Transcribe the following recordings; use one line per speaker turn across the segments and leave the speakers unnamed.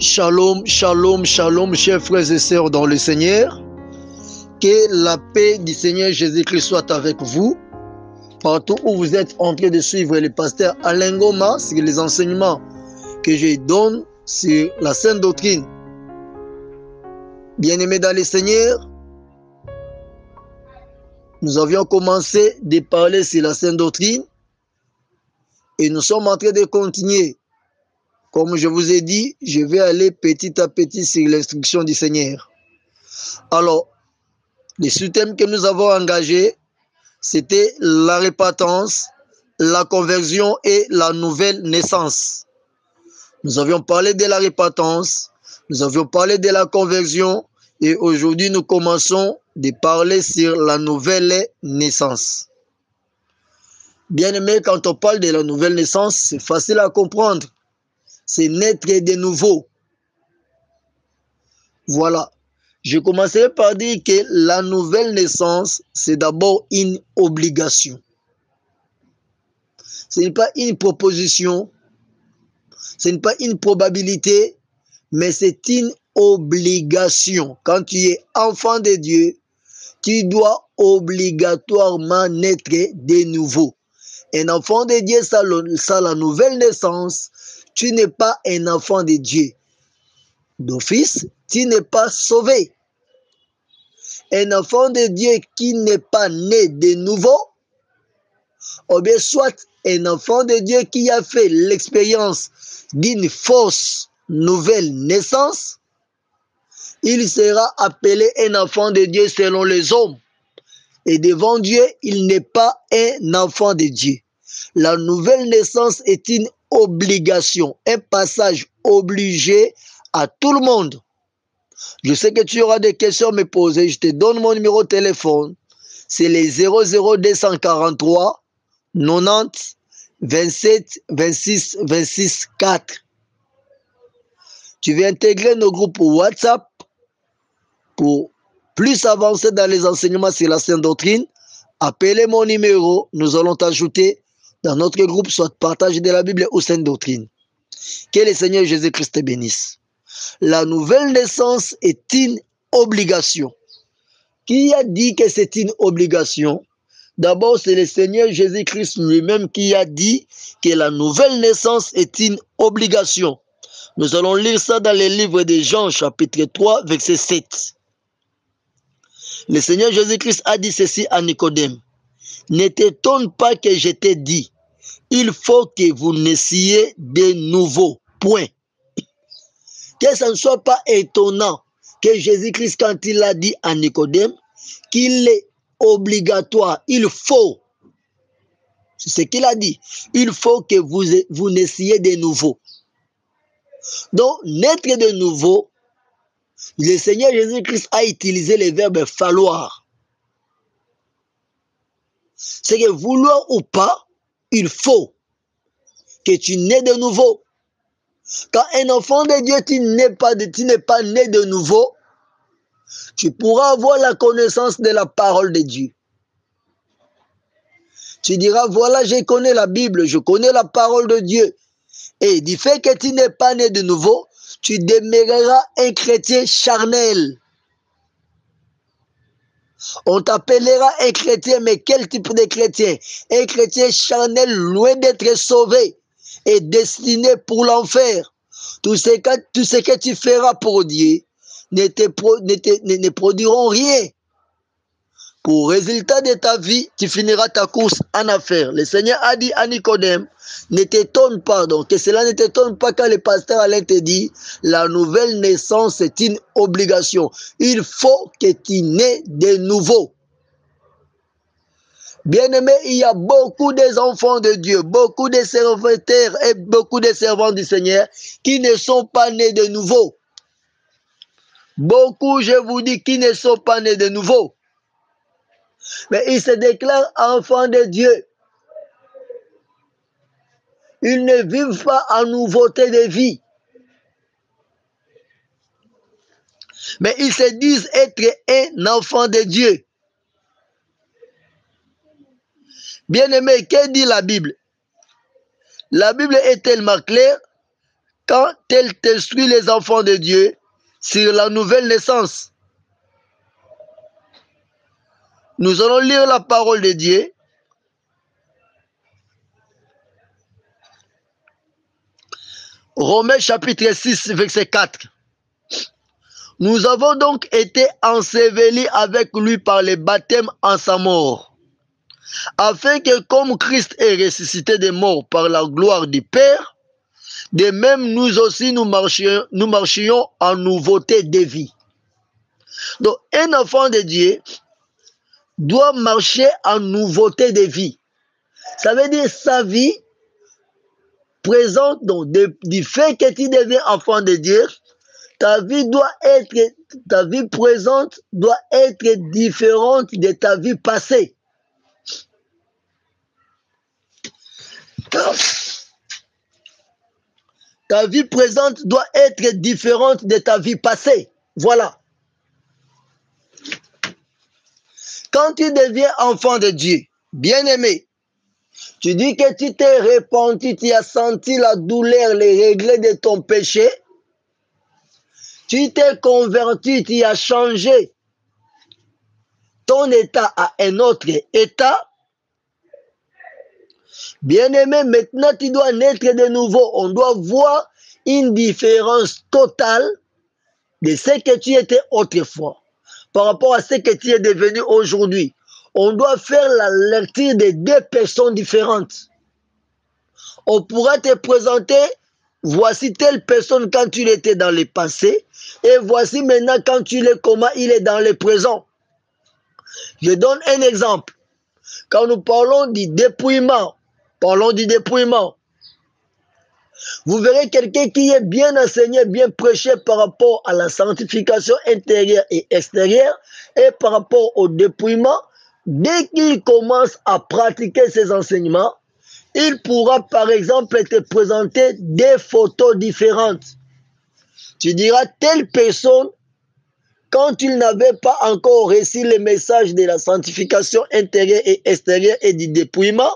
Shalom, shalom, shalom, chers frères et sœurs dans le Seigneur. Que la paix du Seigneur Jésus-Christ soit avec vous. Partout où vous êtes en train de suivre le pasteur Alain Goma sur les enseignements que je donne sur la Sainte Doctrine. Bien-aimés dans le Seigneur, nous avions commencé de parler sur la Sainte Doctrine et nous sommes en train de continuer. Comme je vous ai dit, je vais aller petit à petit sur l'instruction du Seigneur. Alors, les sous-thèmes que nous avons engagés, c'était la repentance, la conversion et la nouvelle naissance. Nous avions parlé de la repentance, nous avions parlé de la conversion et aujourd'hui nous commençons de parler sur la nouvelle naissance. Bien aimé, quand on parle de la nouvelle naissance, c'est facile à comprendre. C'est naître de nouveau. Voilà. Je commencerai par dire que la nouvelle naissance, c'est d'abord une obligation. Ce n'est pas une proposition, ce n'est pas une probabilité, mais c'est une obligation. Quand tu es enfant de Dieu, tu dois obligatoirement naître de nouveau. Un enfant de Dieu, ça la nouvelle naissance. Tu n'es pas un enfant de Dieu. D'office, tu n'es pas sauvé. Un enfant de Dieu qui n'est pas né de nouveau, ou bien soit un enfant de Dieu qui a fait l'expérience d'une fausse nouvelle naissance, il sera appelé un enfant de Dieu selon les hommes. Et devant Dieu, il n'est pas un enfant de Dieu. La nouvelle naissance est une obligation, un passage obligé à tout le monde. Je sais que tu auras des questions à me poser. Je te donne mon numéro de téléphone. C'est les 00243 90 27 26 26 4. Tu veux intégrer nos groupes WhatsApp pour plus avancer dans les enseignements sur la Sainte Doctrine. Appelez mon numéro. Nous allons t'ajouter dans notre groupe, soit partage de la Bible ou Sainte Doctrine. Que le Seigneur Jésus-Christ te bénisse. La nouvelle naissance est une obligation. Qui a dit que c'est une obligation? D'abord, c'est le Seigneur Jésus-Christ lui-même qui a dit que la nouvelle naissance est une obligation. Nous allons lire ça dans le livre de Jean, chapitre 3, verset 7. Le Seigneur Jésus-Christ a dit ceci à Nicodème. Ne t'étonne pas que je t'ai dit, il faut que vous naissiez de nouveau. Point. Que ça ne soit pas étonnant que Jésus-Christ, quand il a dit à Nicodème, qu'il est obligatoire, il faut. C'est ce qu'il a dit. Il faut que vous naissiez de nouveau. Donc, naître de nouveau, le Seigneur Jésus-Christ a utilisé le verbe falloir. C'est que vouloir ou pas, il faut que tu naies de nouveau. Quand un enfant de Dieu, tu n'es pas né de nouveau, tu pourras avoir la connaissance de la parole de Dieu. Tu diras, voilà, je connais la Bible, je connais la parole de Dieu. Et du fait que tu n'es pas né de nouveau, tu demeureras un chrétien charnel. On t'appellera un chrétien, mais quel type de chrétien? Un chrétien charnel, loin d'être sauvé et destiné pour l'enfer. Tout ce que tu feras pour Dieu ne produiront rien. Pour résultat de ta vie, tu finiras ta course en affaires. Le Seigneur a dit à Nicodème, ne t'étonne pas, donc que cela ne t'étonne pas quand le pasteur Alain te dit, la nouvelle naissance est une obligation. Il faut que tu naies de nouveau. Bien-aimé, il y a beaucoup d'enfants de Dieu, beaucoup de serviteurs et beaucoup de servants du Seigneur qui ne sont pas nés de nouveau. Beaucoup, je vous dis, qui ne sont pas nés de nouveau. Mais ils se déclarent enfants de Dieu. Ils ne vivent pas en nouveauté de vie. Mais ils se disent être un enfant de Dieu. Bien-aimé, que dit la Bible? La Bible est tellement claire quand elle instruit les enfants de Dieu sur la nouvelle naissance. Nous allons lire la parole de Dieu. Romains chapitre 6, verset 4. Nous avons donc été ensevelis avec lui par le baptême en sa mort, afin que comme Christ est ressuscité des morts par la gloire du Père, de même nous aussi nous marchions en nouveauté de vie. Donc un enfant de Dieu doit marcher en nouveauté de vie. Ça veut dire sa vie présente, donc du fait que tu deviens enfant de Dieu, ta vie présente doit être différente de ta vie passée. Ta vie présente doit être différente de ta vie passée. Voilà. Quand tu deviens enfant de Dieu, bien-aimé, tu dis que tu t'es repenti, tu as senti la douleur, les regrets de ton péché. Tu t'es converti, tu as changé ton état à un autre état. Bien-aimé, maintenant tu dois naître de nouveau. On doit voir une différence totale de ce que tu étais autrefois par rapport à ce que tu es devenu aujourd'hui. On doit faire la lecture de deux personnes différentes. On pourra te présenter, voici telle personne quand tu l'étais dans le passé, et voici maintenant quand tu l'es, comment il est dans le présent. Je donne un exemple. Quand nous parlons du dépouillement, vous verrez quelqu'un qui est bien enseigné, bien prêché par rapport à la sanctification intérieure et extérieure, et par rapport au dépouillement. Dès qu'il commence à pratiquer ces enseignements, il pourra par exemple te présenter des photos différentes. Tu diras, telle personne, quand il n'avait pas encore reçu le message de la sanctification intérieure et extérieure et du dépouillement,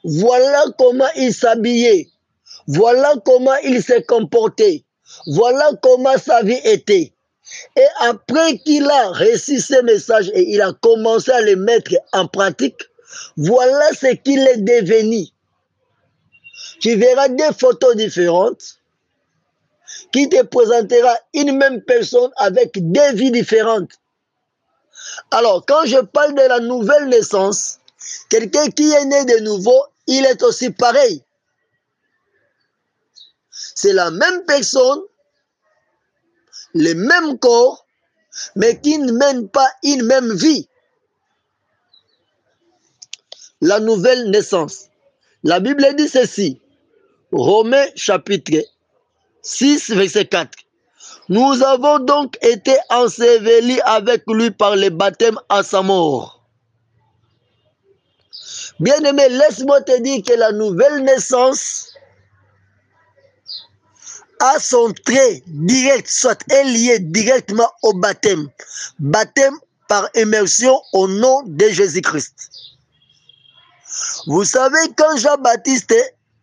voilà comment il s'habillait, voilà comment il s'est comporté, voilà comment sa vie était. Et après qu'il a reçu ces messages et il a commencé à les mettre en pratique, voilà ce qu'il est devenu. Tu verras des photos différentes qui te présentera une même personne avec des vies différentes. Alors, quand je parle de la nouvelle naissance, quelqu'un qui est né de nouveau, il est aussi pareil. C'est la même personne, le même corps, mais qui ne mène pas une même vie. La nouvelle naissance. La Bible dit ceci. Romains chapitre 6, verset 4. Nous avons donc été ensevelis avec lui par le baptême à sa mort. Bien-aimé, laisse-moi te dire que la nouvelle naissance a son trait direct, soit est lié directement au baptême. Baptême par immersion au nom de Jésus-Christ. Vous savez, quand Jean-Baptiste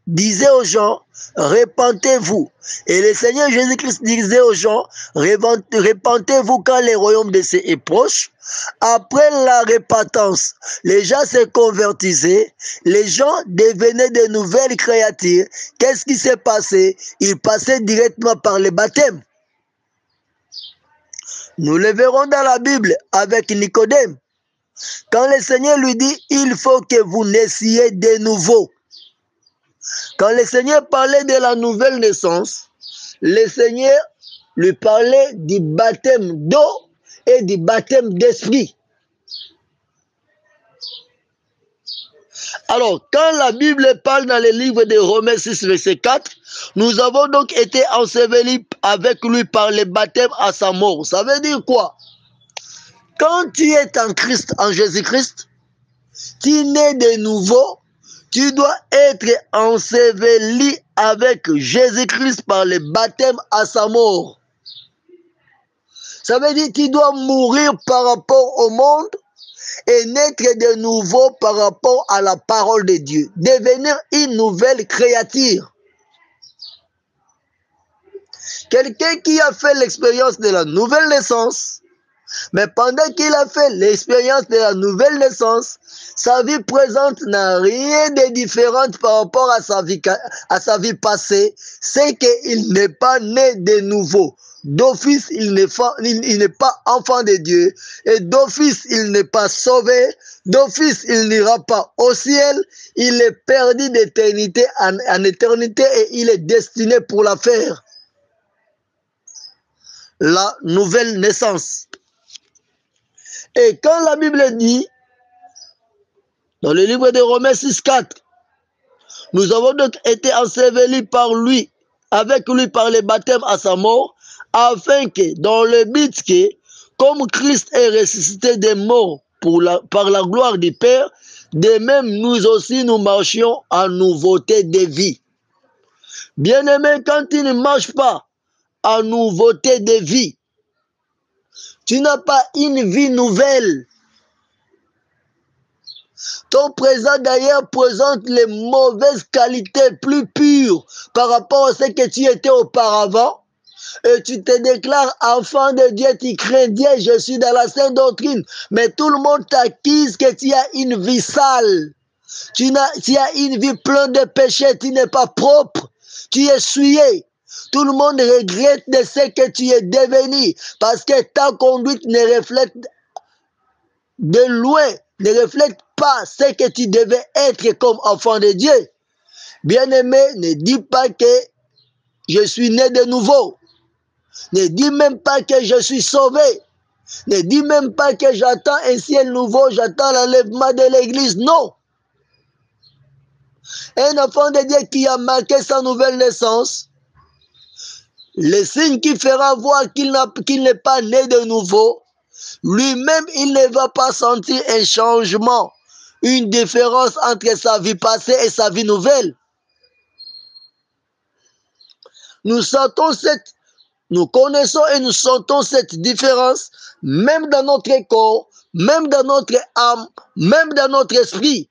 disait aux gens, repentez-vous. Et le Seigneur Jésus-Christ disait aux gens, repentez-vous quand le royaume de Dieu est proche. Après la repentance, les gens se convertissaient, les gens devenaient de nouvelles créatures. Qu'est-ce qui s'est passé? Ils passaient directement par le baptême. Nous le verrons dans la Bible avec Nicodème. Quand le Seigneur lui dit, il faut que vous naissiez de nouveau. Quand le Seigneur parlait de la nouvelle naissance, le Seigneur lui parlait du baptême d'eau et du baptême d'esprit. Alors, quand la Bible parle dans le livre de Romains 6, verset 4, nous avons donc été ensevelis avec lui par le baptême à sa mort. Ça veut dire quoi? Quand tu es en Christ, en Jésus-Christ, tu nais de nouveau, tu dois être enseveli avec Jésus-Christ par le baptême à sa mort. Ça veut dire que tu dois mourir par rapport au monde et naître de nouveau par rapport à la parole de Dieu. Devenir une nouvelle créature. Quelqu'un qui a fait l'expérience de la nouvelle naissance, mais pendant qu'il a fait l'expérience de la nouvelle naissance, sa vie présente n'a rien de différent par rapport à sa vie passée. C'est qu'il n'est pas né de nouveau. D'office, il n'est pas enfant de Dieu. Et d'office, il n'est pas sauvé. D'office, il n'ira pas au ciel. Il est perdu d'éternité en éternité et il est destiné pour la faire. La nouvelle naissance. Et quand la Bible dit, dans le livre de Romains 6,4, nous avons donc été ensevelis par lui, avec lui par le baptême à sa mort, afin que, dans le but que, comme Christ est ressuscité des morts par la gloire du Père, de même nous aussi nous marchions en nouveauté de vie. Bien-aimé, quand tu ne marches pas en nouveauté de vie, tu n'as pas une vie nouvelle. Ton présent d'ailleurs présente les mauvaises qualités plus pures par rapport à ce que tu étais auparavant. Et tu te déclares enfant de Dieu, tu crains Dieu, je suis dans la sainte doctrine. Mais tout le monde t'accuse que tu as une vie sale. Tu as une vie pleine de péchés, tu n'es pas propre. Tu es souillé. Tout le monde regrette de ce que tu es devenu parce que ta conduite ne reflète de loin, ne reflète pas ce que tu devais être comme enfant de Dieu. Bien-aimé, ne dis pas que je suis né de nouveau. Ne dis même pas que je suis sauvé. Ne dis même pas que j'attends un ciel nouveau, j'attends l'enlèvement de l'église. Non. Un enfant de Dieu qui a marqué sa nouvelle naissance, le signe qui fera voir qu'il n'est pas né de nouveau, lui-même, il ne va pas sentir un changement, une différence entre sa vie passée et sa vie nouvelle. Nous connaissons et nous sentons cette différence, même dans notre corps, même dans notre âme, même dans notre esprit.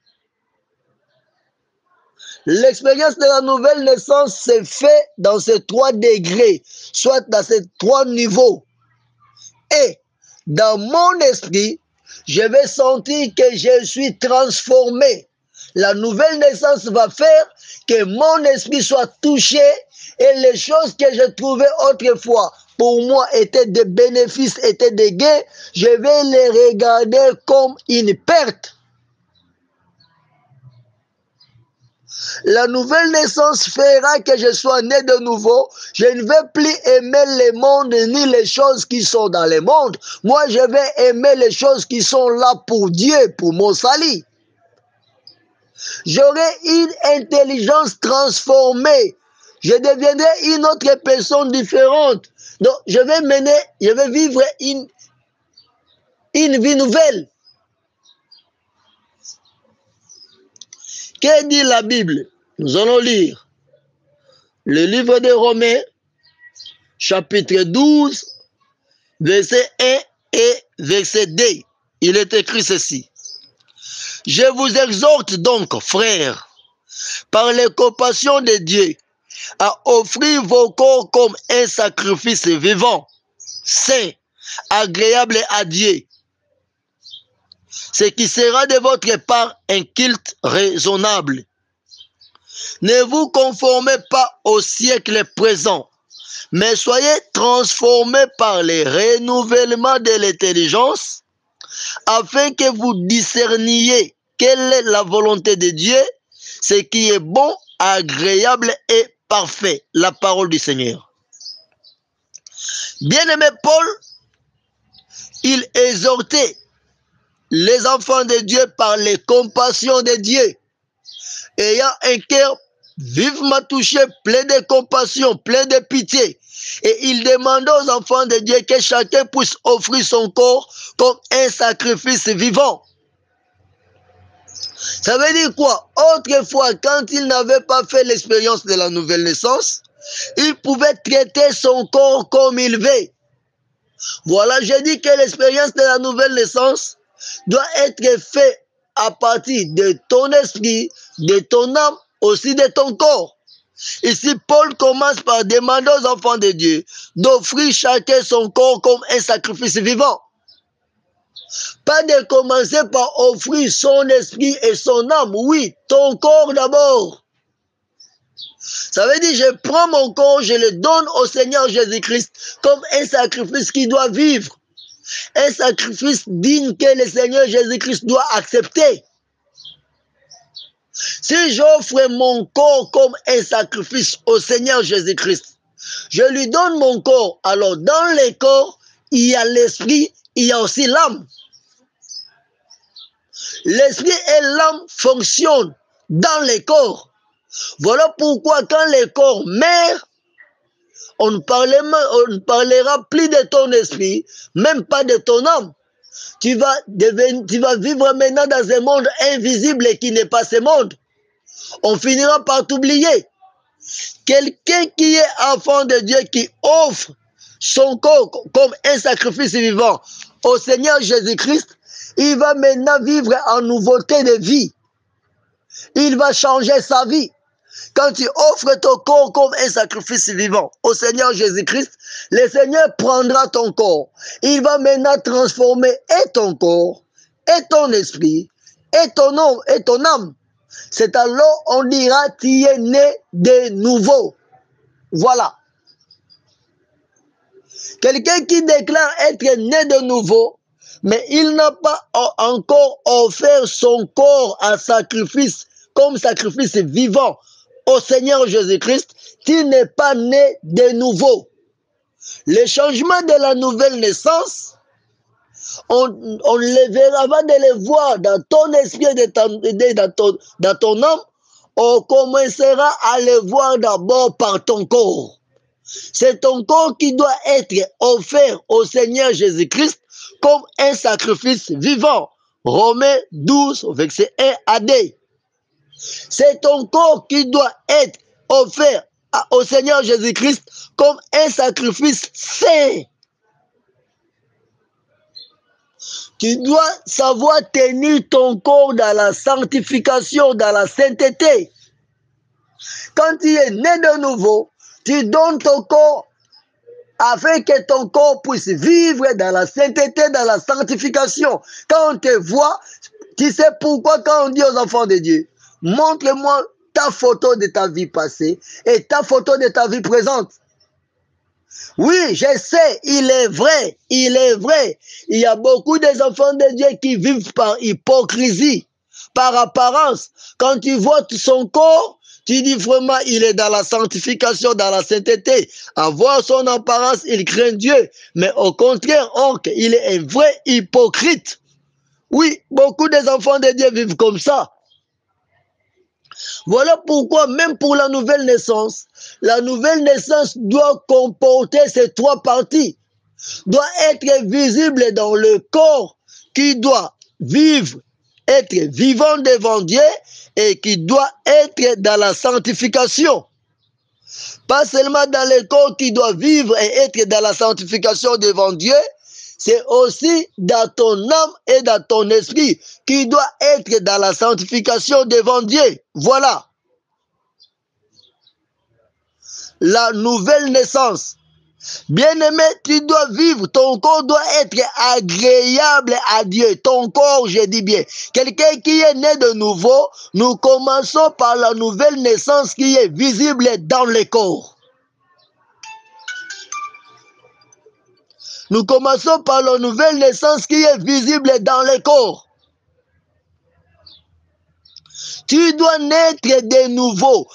L'expérience de la nouvelle naissance s'est faite dans ces 3 degrés, soit dans ces 3 niveaux. Et dans mon esprit, je vais sentir que je suis transformé. La nouvelle naissance va faire que mon esprit soit touché et les choses que je trouvais autrefois pour moi étaient des bénéfices, étaient des gains, je vais les regarder comme une perte. La nouvelle naissance fera que je sois né de nouveau. Je ne vais plus aimer le monde ni les choses qui sont dans le monde. Moi, je vais aimer les choses qui sont là pour Dieu, pour mon salut. J'aurai une intelligence transformée. Je deviendrai une autre personne différente. Donc, je vais vivre une vie nouvelle. Que dit la Bible? Nous allons lire le livre de Romains, chapitre 12, verset 1 et verset 2. Il est écrit ceci. Je vous exhorte donc, frères, par les compassions de Dieu, à offrir vos corps comme un sacrifice vivant, saint, agréable à Dieu, ce qui sera de votre part un culte raisonnable. Ne vous conformez pas au siècle présent, mais soyez transformés par le renouvellement de l'intelligence, afin que vous discerniez quelle est la volonté de Dieu, ce qui est bon, agréable et parfait. La parole du Seigneur. Bien-aimé Paul, il exhortait les enfants de Dieu par les compassions de Dieu, ayant un cœur vivement touché, plein de compassion, plein de pitié. Et il demandait aux enfants de Dieu que chacun puisse offrir son corps comme un sacrifice vivant. Ça veut dire quoi? Autrefois, quand il n'avait pas fait l'expérience de la nouvelle naissance, il pouvait traiter son corps comme il veut. Voilà, j'ai dit que l'expérience de la nouvelle naissance doit être faite à partir de ton esprit, de ton âme, aussi de ton corps. Ici, Paul commence par demander aux enfants de Dieu d'offrir chacun son corps comme un sacrifice vivant. Pas de commencer par offrir son esprit et son âme. Oui, ton corps d'abord. Ça veut dire, je prends mon corps, je le donne au Seigneur Jésus-Christ comme un sacrifice qui doit vivre. Un sacrifice digne que le Seigneur Jésus-Christ doit accepter. Si j'offre mon corps comme un sacrifice au Seigneur Jésus-Christ, je lui donne mon corps. Alors dans le corps, il y a l'esprit, il y a aussi l'âme. L'esprit et l'âme fonctionnent dans le corps. Voilà pourquoi quand le corps meurt, on ne parlera plus de ton esprit, même pas de ton âme. Tu vas vivre maintenant dans un monde invisible qui n'est pas ce monde. On finira par t'oublier. Quelqu'un qui est enfant de Dieu, qui offre son corps comme un sacrifice vivant au Seigneur Jésus-Christ, il va maintenant vivre en nouveauté de vie. Il va changer sa vie. Quand tu offres ton corps comme un sacrifice vivant au Seigneur Jésus-Christ, le Seigneur prendra ton corps. Il va maintenant transformer et ton corps, et ton esprit, et ton âme. C'est alors on dira tu es né de nouveau. Voilà. Quelqu'un qui déclare être né de nouveau, mais il n'a pas encore offert son corps à sacrifice, comme sacrifice vivant au Seigneur Jésus-Christ, tu n'es pas né de nouveau. Le changement de la nouvelle naissance, on le verra, avant de le voir dans ton esprit et dans ton âme, on commencera à le voir d'abord par ton corps. C'est ton corps qui doit être offert au Seigneur Jésus-Christ comme un sacrifice vivant. Romains 12, verset 1 à 2. C'est ton corps qui doit être offert au Seigneur Jésus-Christ comme un sacrifice saint. Tu dois savoir tenir ton corps dans la sanctification, dans la sainteté. Quand tu es né de nouveau, tu donnes ton corps afin que ton corps puisse vivre dans la sainteté, dans la sanctification. Quand on te voit, tu sais pourquoi quand on dit aux enfants de Dieu, montre-moi ta photo de ta vie passée et ta photo de ta vie présente. Oui, je sais, il est vrai. Il y a beaucoup des enfants de Dieu qui vivent par hypocrisie, par apparence. Quand tu vois son corps, tu dis vraiment, il est dans la sanctification, dans la sainteté. À voir son apparence, il craint Dieu. Mais au contraire, il est un vrai hypocrite. Oui, beaucoup des enfants de Dieu vivent comme ça. Voilà pourquoi, même pour la nouvelle naissance doit comporter ces trois parties, doit être visible dans le corps qui doit vivre, être vivant devant Dieu et qui doit être dans la sanctification. Pas seulement dans le corps qui doit vivre et être dans la sanctification devant Dieu, c'est aussi dans ton âme et dans ton esprit qui doit être dans la sanctification devant Dieu. Voilà. La nouvelle naissance. Bien-aimé, tu dois vivre, ton corps doit être agréable à Dieu. Ton corps, je dis bien. Quelqu'un qui est né de nouveau, nous commençons par la nouvelle naissance qui est visible dans le corps. Nous commençons par la nouvelle naissance qui est visible dans le corps. Tu dois naître de nouveau,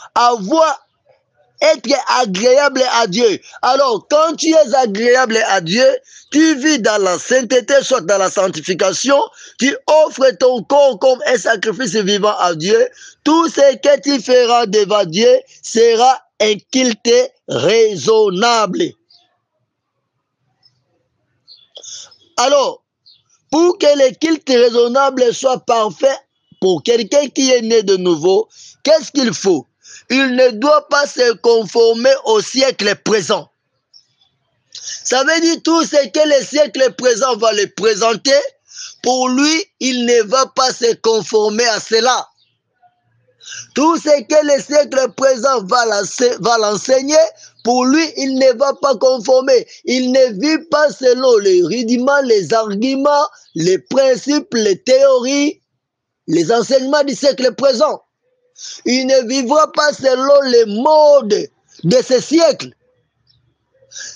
être agréable à Dieu. Alors, quand tu es agréable à Dieu, tu vis dans la sainteté, soit dans la sanctification, tu offres ton corps comme un sacrifice vivant à Dieu. Tout ce que tu feras devant Dieu sera un culte raisonnable. Alors, pour que le culte raisonnable soit parfait pour quelqu'un qui est né de nouveau, qu'est-ce qu'il faut? Il ne doit pas se conformer au siècle présent. Ça veut dire tout ce que le siècle présent va le présenter, pour lui, il ne va pas se conformer à cela. Tout ce que le siècle présent va l'enseigner, pour lui, il ne va pas conformer. Il ne vit pas selon les rudiments, les arguments, les principes, les théories, les enseignements du siècle présent. Il ne vivra pas selon les modes de ce siècle.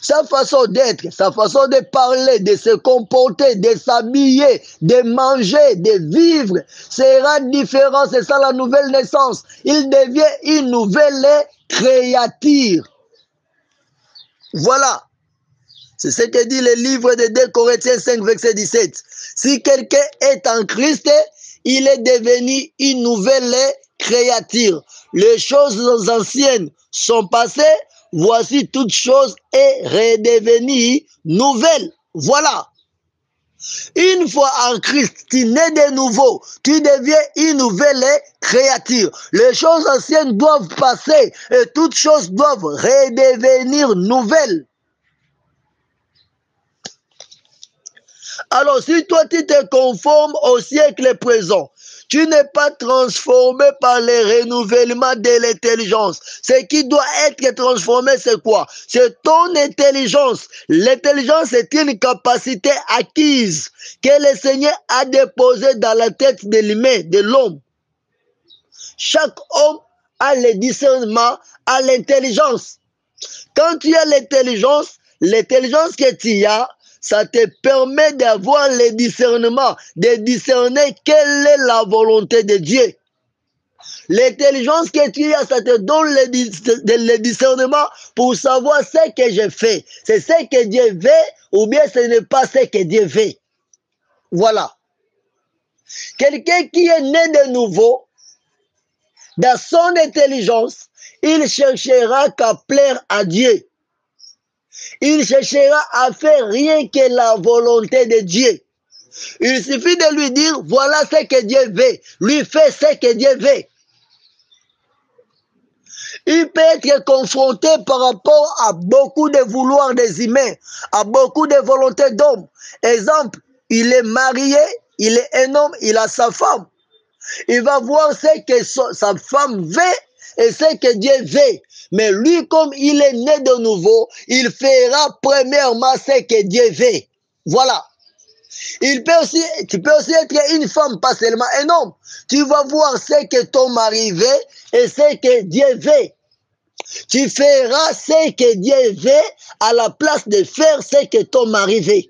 Sa façon d'être, sa façon de parler, de se comporter, de s'habiller, de manger, de vivre sera différente. C'est ça la nouvelle naissance. Il devient une nouvelle créature. Voilà. C'est ce que dit le livre de 2 Corinthiens 5, verset 17. Si quelqu'un est en Christ, il est devenu une nouvelle créature. Les choses anciennes sont passées. Voici toute chose est redevenue nouvelle. Voilà. Une fois en Christ, tu nais de nouveau, tu deviens une nouvelle créature. Les choses anciennes doivent passer et toutes choses doivent redevenir nouvelles. Alors, si toi tu te conformes au siècle présent, tu n'es pas transformé par le renouvellement de l'intelligence. Ce qui doit être transformé, c'est quoi? C'est ton intelligence. L'intelligence est une capacité acquise que le Seigneur a déposée dans la tête de l'humain, de l'homme. Chaque homme a le discernement, a l'intelligence. Quand tu as l'intelligence que tu as, ça te permet d'avoir le discernement, de discerner quelle est la volonté de Dieu. L'intelligence que tu as, ça te donne le discernement pour savoir ce que je fais. C'est ce que Dieu veut ou bien ce n'est pas ce que Dieu veut. Voilà. Quelqu'un qui est né de nouveau, dans son intelligence, il cherchera qu'à plaire à Dieu. Il cherchera à faire rien que la volonté de Dieu. Il suffit de lui dire, voilà ce que Dieu veut. Lui fait ce que Dieu veut. Il peut être confronté par rapport à beaucoup de vouloirs des humains, à beaucoup de volontés d'hommes. Exemple, il est marié, il est un homme, il a sa femme. Il va voir ce que sa femme veut et ce que Dieu veut. Mais lui, comme il est né de nouveau, il fera premièrement ce que Dieu veut. Voilà. Tu peux aussi être une femme, pas seulement un homme. Tu vas voir ce que ton mari veut et ce que Dieu veut. Tu feras ce que Dieu veut à la place de faire ce que ton mari veut.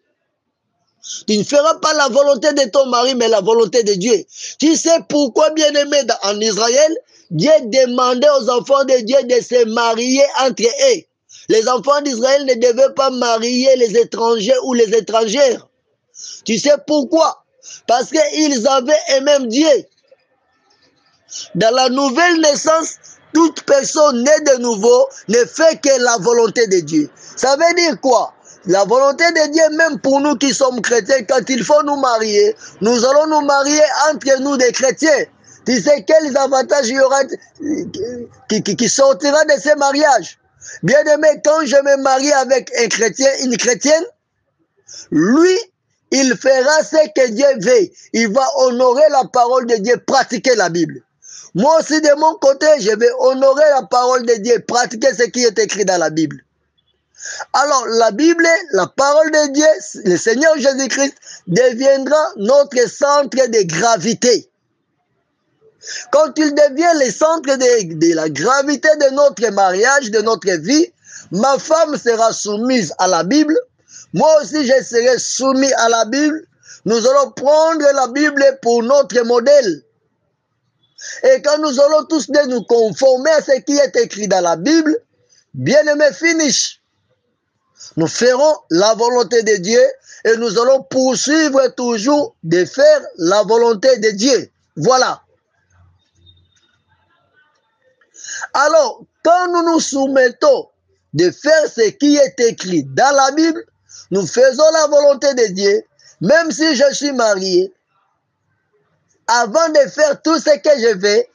Tu ne feras pas la volonté de ton mari, mais la volonté de Dieu. Tu sais pourquoi, bien-aimé, en Israël, Dieu demandait aux enfants de Dieu de se marier entre eux. Les enfants d'Israël ne devaient pas marier les étrangers ou les étrangères. Tu sais pourquoi? Parce qu'ils avaient un même Dieu. Dans la nouvelle naissance, toute personne née de nouveau ne fait que la volonté de Dieu. Ça veut dire quoi? La volonté de Dieu, même pour nous qui sommes chrétiens, quand il faut nous marier, nous allons nous marier entre nous des chrétiens. Tu sais quels avantages il y aura qui sortira de ces mariages? Bien aimé, quand je me marie avec un chrétien, une chrétienne, lui, il fera ce que Dieu veut. Il va honorer la parole de Dieu, pratiquer la Bible. Moi aussi, de mon côté, je vais honorer la parole de Dieu, pratiquer ce qui est écrit dans la Bible. Alors, la Bible, la parole de Dieu, le Seigneur Jésus-Christ deviendra notre centre de gravité. Quand il devient le centre de la gravité de notre mariage, de notre vie, ma femme sera soumise à la Bible. Moi aussi, je serai soumis à la Bible. Nous allons prendre la Bible pour notre modèle. Et quand nous allons tous nous conformer à ce qui est écrit dans la Bible, bien aimé, finish. Nous ferons la volonté de Dieu et nous allons poursuivre toujours de faire la volonté de Dieu. Voilà. Alors, quand nous nous soumettons de faire ce qui est écrit dans la Bible, nous faisons la volonté de Dieu, même si je suis marié. Avant de faire tout ce que je vais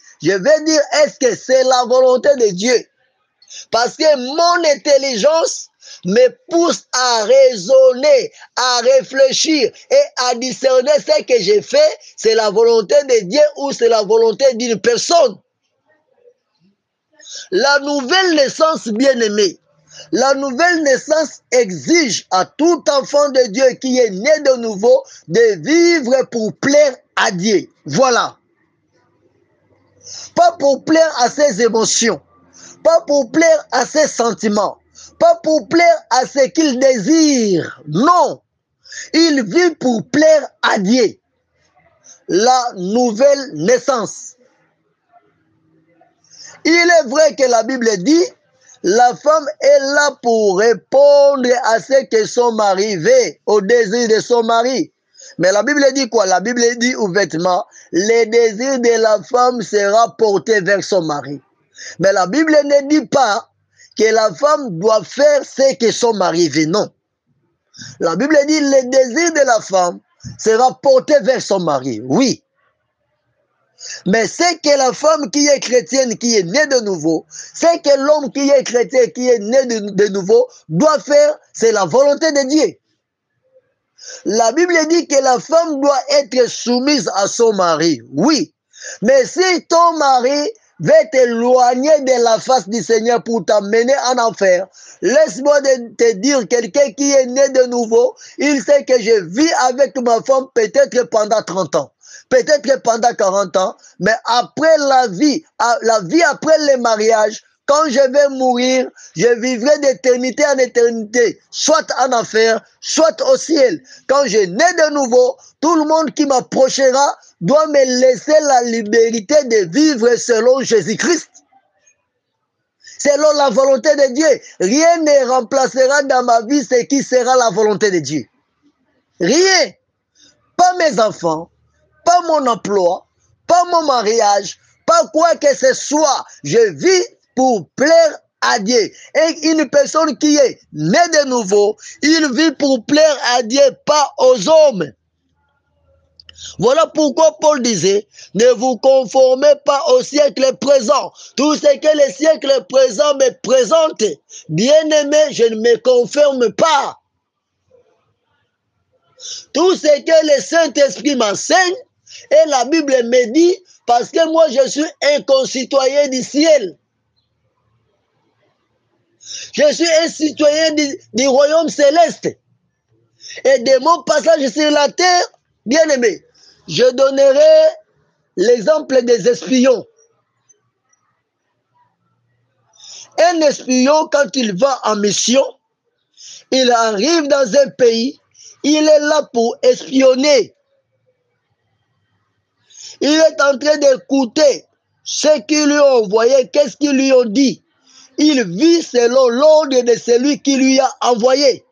dire, est-ce que c'est la volonté de Dieu? Parce que mon intelligence me pousse à raisonner, à réfléchir et à discerner ce que j'ai fait, c'est la volonté de Dieu ou c'est la volonté d'une personne. La nouvelle naissance, bien-aimé, la nouvelle naissance exige à tout enfant de Dieu qui est né de nouveau de vivre pour plaire à Dieu. Voilà. Pas pour plaire à ses émotions, pas pour plaire à ses sentiments, pas pour plaire à ce qu'il désire. Non, il vit pour plaire à Dieu. La nouvelle naissance. Il est vrai que la Bible dit, la femme est là pour répondre à ce que son mari veut, au désir de son mari. Mais la Bible dit quoi? La Bible dit ouvertement, le désir de la femme sera porté vers son mari. Mais la Bible ne dit pas que la femme doit faire ce que son mari veut. Non. La Bible dit, le désir de la femme sera porté vers son mari. Oui. Mais c'est que la femme qui est chrétienne, qui est née de nouveau, c'est que l'homme qui est chrétien, qui est né de nouveau, doit faire, c'est la volonté de Dieu. La Bible dit que la femme doit être soumise à son mari. Oui. Mais si ton mari veut t'éloigner de la face du Seigneur pour t'amener en enfer, laisse-moi te dire, quelqu'un qui est né de nouveau, il sait que je vis avec ma femme peut-être pendant 30 ans. Peut-être pendant 40 ans, mais après la vie après le mariage, quand je vais mourir, je vivrai d'éternité en éternité, soit en enfer, soit au ciel. Quand je nais de nouveau, tout le monde qui m'approchera doit me laisser la liberté de vivre selon Jésus-Christ. Selon la volonté de Dieu. Rien ne remplacera dans ma vie ce qui sera la volonté de Dieu. Rien. Pas mes enfants, pas mon emploi, pas mon mariage, pas quoi que ce soit. Je vis pour plaire à Dieu. Et une personne qui est née de nouveau, il vit pour plaire à Dieu, pas aux hommes. Voilà pourquoi Paul disait, ne vous conformez pas au siècle présent. Tout ce que le siècle présent me présente, bien aimé, je ne me conforme pas. Tout ce que le Saint-Esprit m'enseigne, et la Bible me dit, parce que moi je suis un concitoyen du ciel. Je suis un citoyen du royaume céleste. Et de mon passage sur la terre, bien aimé, je donnerai l'exemple des espions. Un espion, quand il va en mission, il arrive dans un pays, il est là pour espionner. Il est en train d'écouter ce qu'ils lui ont envoyé, qu'est-ce qu'ils lui ont dit. Il vit selon l'ordre de celui qui lui a envoyé.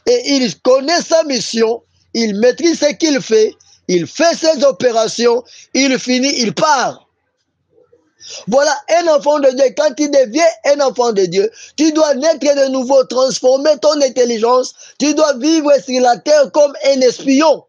Et il connaît sa mission, il maîtrise ce qu'il fait ses opérations, il finit, il part. Voilà, un enfant de Dieu, quand il devient un enfant de Dieu, tu dois naître de nouveau, transformer ton intelligence, tu dois vivre sur la terre comme un espion.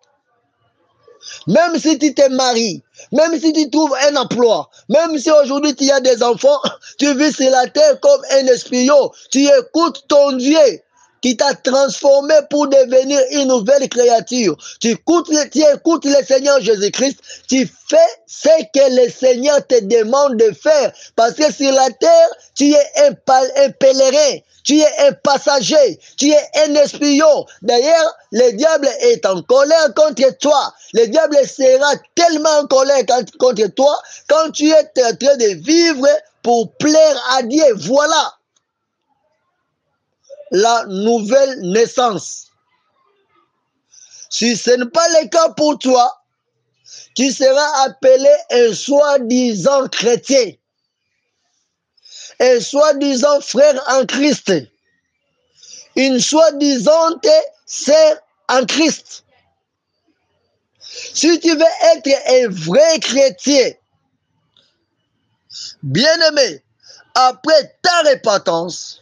Même si tu te maries, même si tu trouves un emploi, même si aujourd'hui tu as des enfants, tu vis sur la terre comme un espion. Tu écoutes ton Dieu qui t'a transformé pour devenir une nouvelle créature. Tu écoutes le Seigneur Jésus-Christ, tu fais ce que le Seigneur te demande de faire. Parce que sur la terre, tu es un pèlerin. Tu es un passager, tu es un espion. D'ailleurs, le diable est en colère contre toi. Le diable sera tellement en colère contre toi quand tu es en train de vivre pour plaire à Dieu. Voilà la nouvelle naissance. Si ce n'est pas le cas pour toi, tu seras appelé un soi-disant chrétien. Un soi-disant frère en Christ, une soi-disant sœur en Christ. Si tu veux être un vrai chrétien, bien-aimé, après ta repentance,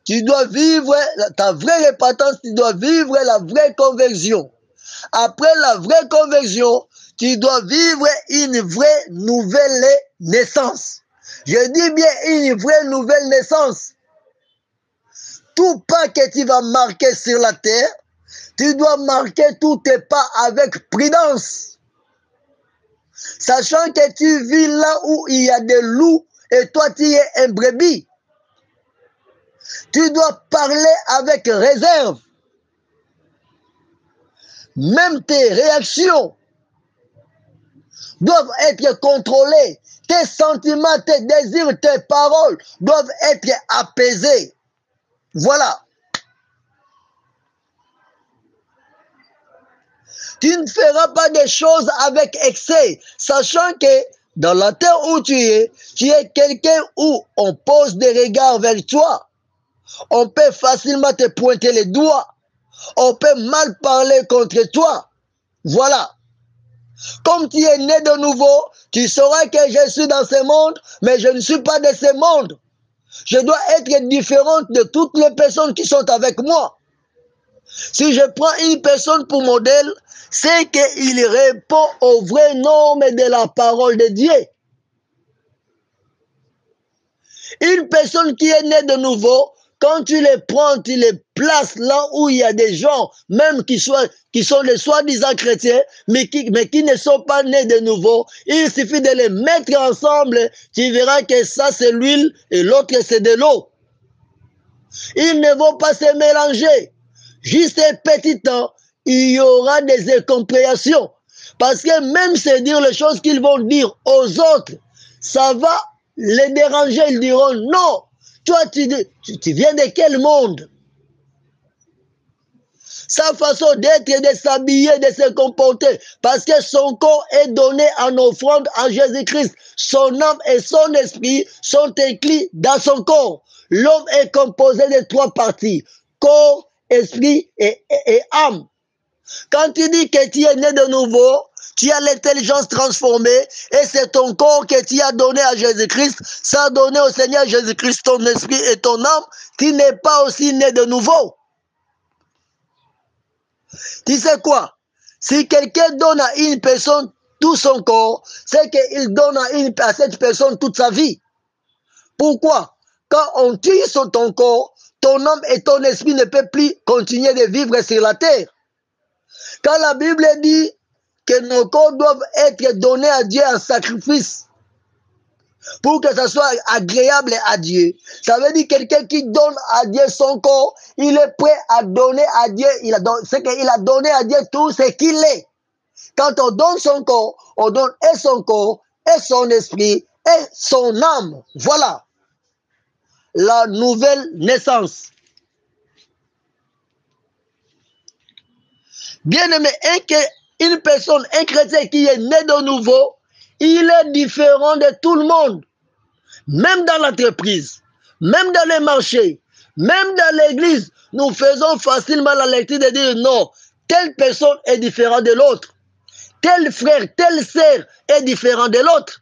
tu dois vivre ta vraie repentance, tu dois vivre la vraie conversion. Après la vraie conversion, tu dois vivre une vraie nouvelle naissance. Je dis bien une vraie nouvelle naissance. Tout pas que tu vas marquer sur la terre, tu dois marquer tous tes pas avec prudence. Sachant que tu vis là où il y a des loups et toi tu es un brebis. Tu dois parler avec réserve. Même tes réactions doivent être contrôlées. Tes sentiments, tes désirs, tes paroles doivent être apaisés. Voilà. Tu ne feras pas des choses avec excès, sachant que dans la terre où tu es quelqu'un où on pose des regards vers toi. On peut facilement te pointer les doigts. On peut mal parler contre toi. Voilà. Comme tu es né de nouveau, tu sauras que je suis dans ce monde, mais je ne suis pas de ce monde. Je dois être différente de toutes les personnes qui sont avec moi. Si je prends une personne pour modèle, c'est qu'il répond aux vraies normes de la parole de Dieu. Une personne qui est née de nouveau, quand tu les prends, tu les places là où il y a des gens, même qui sont des soi-disant chrétiens, mais qui ne sont pas nés de nouveau, il suffit de les mettre ensemble, tu verras que ça c'est l'huile et l'autre c'est de l'eau. Ils ne vont pas se mélanger. Juste un petit temps, il y aura des incompréhensions. Parce que même se dire les choses qu'ils vont dire aux autres, ça va les déranger. Ils diront non. Toi, tu viens de quel monde? Sa façon d'être, de s'habiller, de se comporter. Parce que son corps est donné en offrande à Jésus-Christ. Son âme et son esprit sont inclus dans son corps. L'homme est composé de 3 parties. Corps, esprit et âme. Quand tu dis que tu es né de nouveau, tu as l'intelligence transformée et c'est ton corps que tu as donné à Jésus-Christ. Ça a donné au Seigneur Jésus-Christ ton esprit et ton âme qui n'est pas aussi né de nouveau. Tu sais quoi? Si quelqu'un donne à une personne tout son corps, c'est qu'il donne à cette personne toute sa vie. Pourquoi? Quand on tue sur ton corps, ton âme et ton esprit ne peuvent plus continuer de vivre sur la terre. Quand la Bible dit que nos corps doivent être donnés à Dieu en sacrifice pour que ça soit agréable à Dieu, ça veut dire quelqu'un qui donne à Dieu son corps, il est prêt à donner à Dieu, c'est qu'il a donné à Dieu tout ce qu'il est. Quand on donne son corps, on donne et son corps, et son esprit, et son âme. Voilà la nouvelle naissance. Bien aimé, une personne, un chrétien qui est né de nouveau, il est différent de tout le monde. Même dans l'entreprise, même dans les marchés, même dans l'église, nous faisons facilement la lecture de dire non, telle personne est différente de l'autre. Tel frère, telle sœur est différent de l'autre.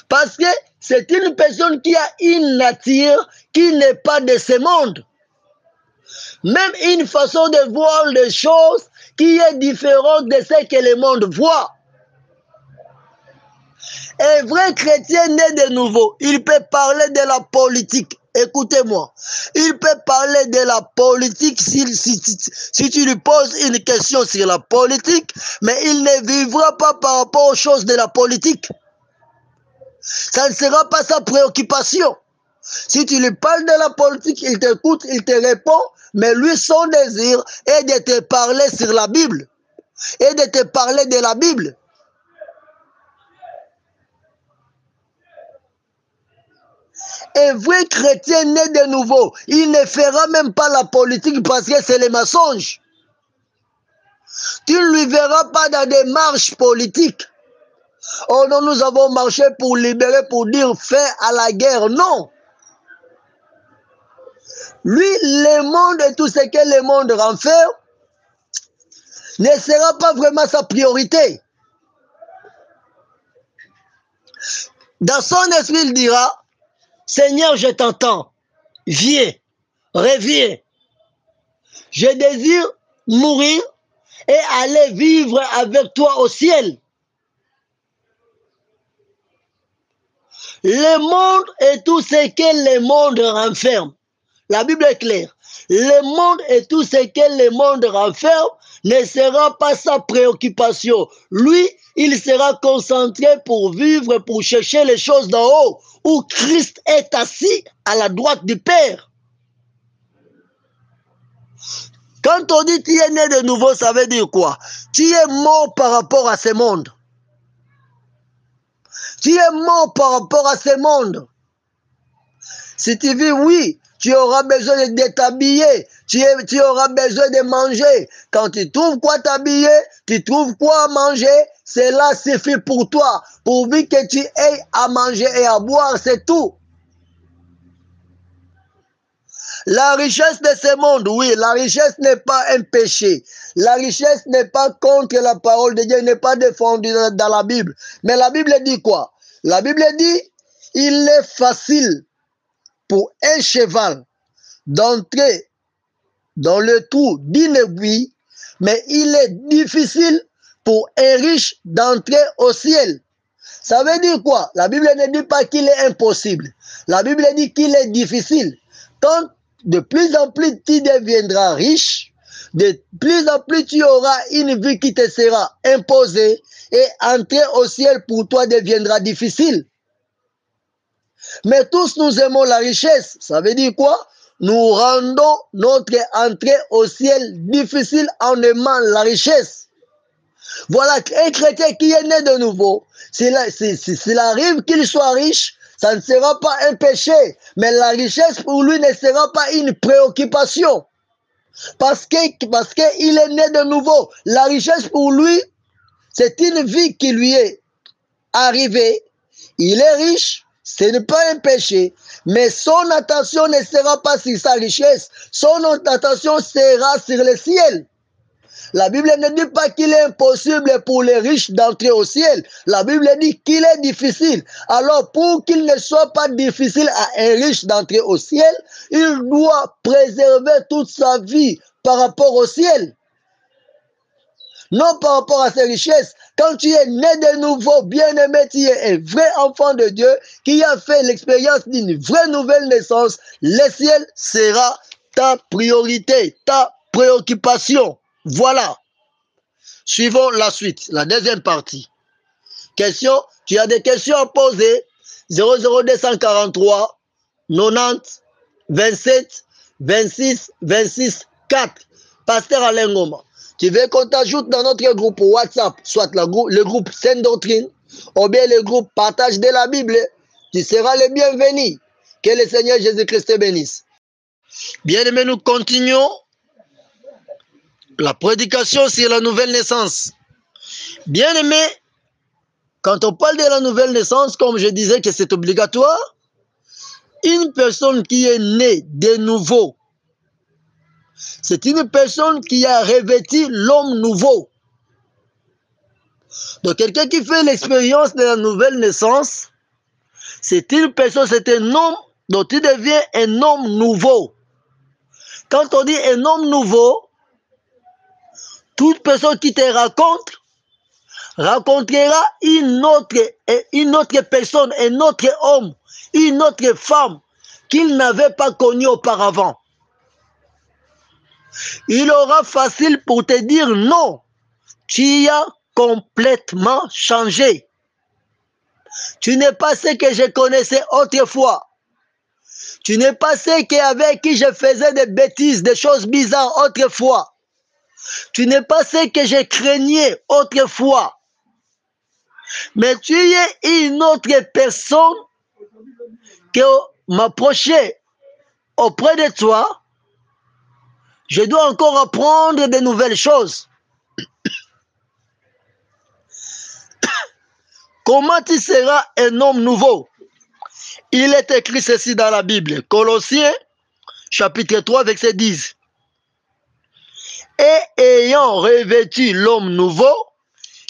Parce que c'est une personne qui a une nature qui n'est pas de ce monde. Même une façon de voir les choses qui est différente de ce que le monde voit. Un vrai chrétien né de nouveau, il peut parler de la politique. Écoutez-moi, il peut parler de la politique si tu lui poses une question sur la politique, mais il ne vivra pas par rapport aux choses de la politique. Ça ne sera pas sa préoccupation. Si tu lui parles de la politique, il t'écoute, il te répond, mais lui, son désir est de te parler sur la Bible et de te parler de la Bible. Un vrai chrétien né de nouveau, il ne fera même pas la politique parce que c'est les mensonges. Tu ne lui verras pas dans des marches politiques. Oh non, nous avons marché pour libérer, pour dire fin à la guerre. Non. Lui, le monde et tout ce que le monde renferme ne sera pas vraiment sa priorité. Dans son esprit, il dira, Seigneur, je t'entends, viens, reviens. Je désire mourir et aller vivre avec toi au ciel. Le monde et tout ce que le monde renferme. La Bible est claire. Le monde et tout ce que le monde renferme ne sera pas sa préoccupation. Lui, il sera concentré pour vivre, pour chercher les choses d'en haut, où Christ est assis à la droite du Père. Quand on dit tu es né de nouveau, ça veut dire quoi? Tu es mort par rapport à ce monde. Tu es mort par rapport à ce monde. Si tu vis, oui, tu auras besoin de t'habiller, tu auras besoin de manger. Quand tu trouves quoi t'habiller, tu trouves quoi manger, cela suffit pour toi. Pourvu que tu aies à manger et à boire, c'est tout. La richesse de ce monde, oui, la richesse n'est pas un péché. La richesse n'est pas contre la parole de Dieu, n'est pas défendue dans la Bible. Mais la Bible dit quoi? La Bible dit, il est facile pour un cheval d'entrer dans le trou d'une aiguille, mais il est difficile pour un riche d'entrer au ciel. Ça veut dire quoi? La Bible ne dit pas qu'il est impossible. La Bible dit qu'il est difficile. Quand de plus en plus tu deviendras riche, de plus en plus tu auras une vie qui te sera imposée et entrer au ciel pour toi deviendra difficile. Mais tous nous aimons la richesse. Ça veut dire quoi? Nous rendons notre entrée au ciel difficile en aimant la richesse. Voilà, un chrétien qui est né de nouveau, s'il arrive qu'il soit riche, ça ne sera pas un péché. Mais la richesse pour lui ne sera pas une préoccupation. Parce qu'il est né de nouveau. La richesse pour lui, c'est une vie qui lui est arrivée. Il est riche. Ce n'est pas un péché, mais son attention ne sera pas sur sa richesse, son attention sera sur le ciel. La Bible ne dit pas qu'il est impossible pour les riches d'entrer au ciel. La Bible dit qu'il est difficile. Alors, pour qu'il ne soit pas difficile à un riche d'entrer au ciel, il doit préserver toute sa vie par rapport au ciel. Non par rapport à ses richesses. Quand tu es né de nouveau, bien-aimé, tu es un vrai enfant de Dieu qui a fait l'expérience d'une vraie nouvelle naissance. Le ciel sera ta priorité, ta préoccupation. Voilà. Suivons la suite, la deuxième partie. Question, tu as des questions à poser. 00243 90 27 26 26 4. Pasteur Alain Ngoma. Tu veux qu'on t'ajoute dans notre groupe WhatsApp, soit le groupe Sainte Doctrine, ou bien le groupe Partage de la Bible, tu seras le bienvenu. Que le Seigneur Jésus-Christ te bénisse. Bien-aimés, nous continuons la prédication sur la nouvelle naissance. Bien-aimés, quand on parle de la nouvelle naissance, comme je disais que c'est obligatoire, une personne qui est née de nouveau, c'est une personne qui a revêtu l'homme nouveau. Donc quelqu'un qui fait l'expérience de la nouvelle naissance, c'est une personne, c'est un homme dont il devient un homme nouveau. Quand on dit un homme nouveau, toute personne qui te racontera une autre personne, un autre homme, une autre femme qu'il n'avait pas connue auparavant. Il aura facile pour te dire non, tu as complètement changé. Tu n'es pas ce que je connaissais autrefois. Tu n'es pas ce avec qui je faisais des bêtises, des choses bizarres autrefois. Tu n'es pas ce que je craignais autrefois. Mais tu es une autre personne qui m'approchait auprès de toi. Je dois encore apprendre de nouvelles choses. Comment tu seras un homme nouveau? Il est écrit ceci dans la Bible. Colossiens, chapitre 3, verset 10. Et ayant revêtu l'homme nouveau,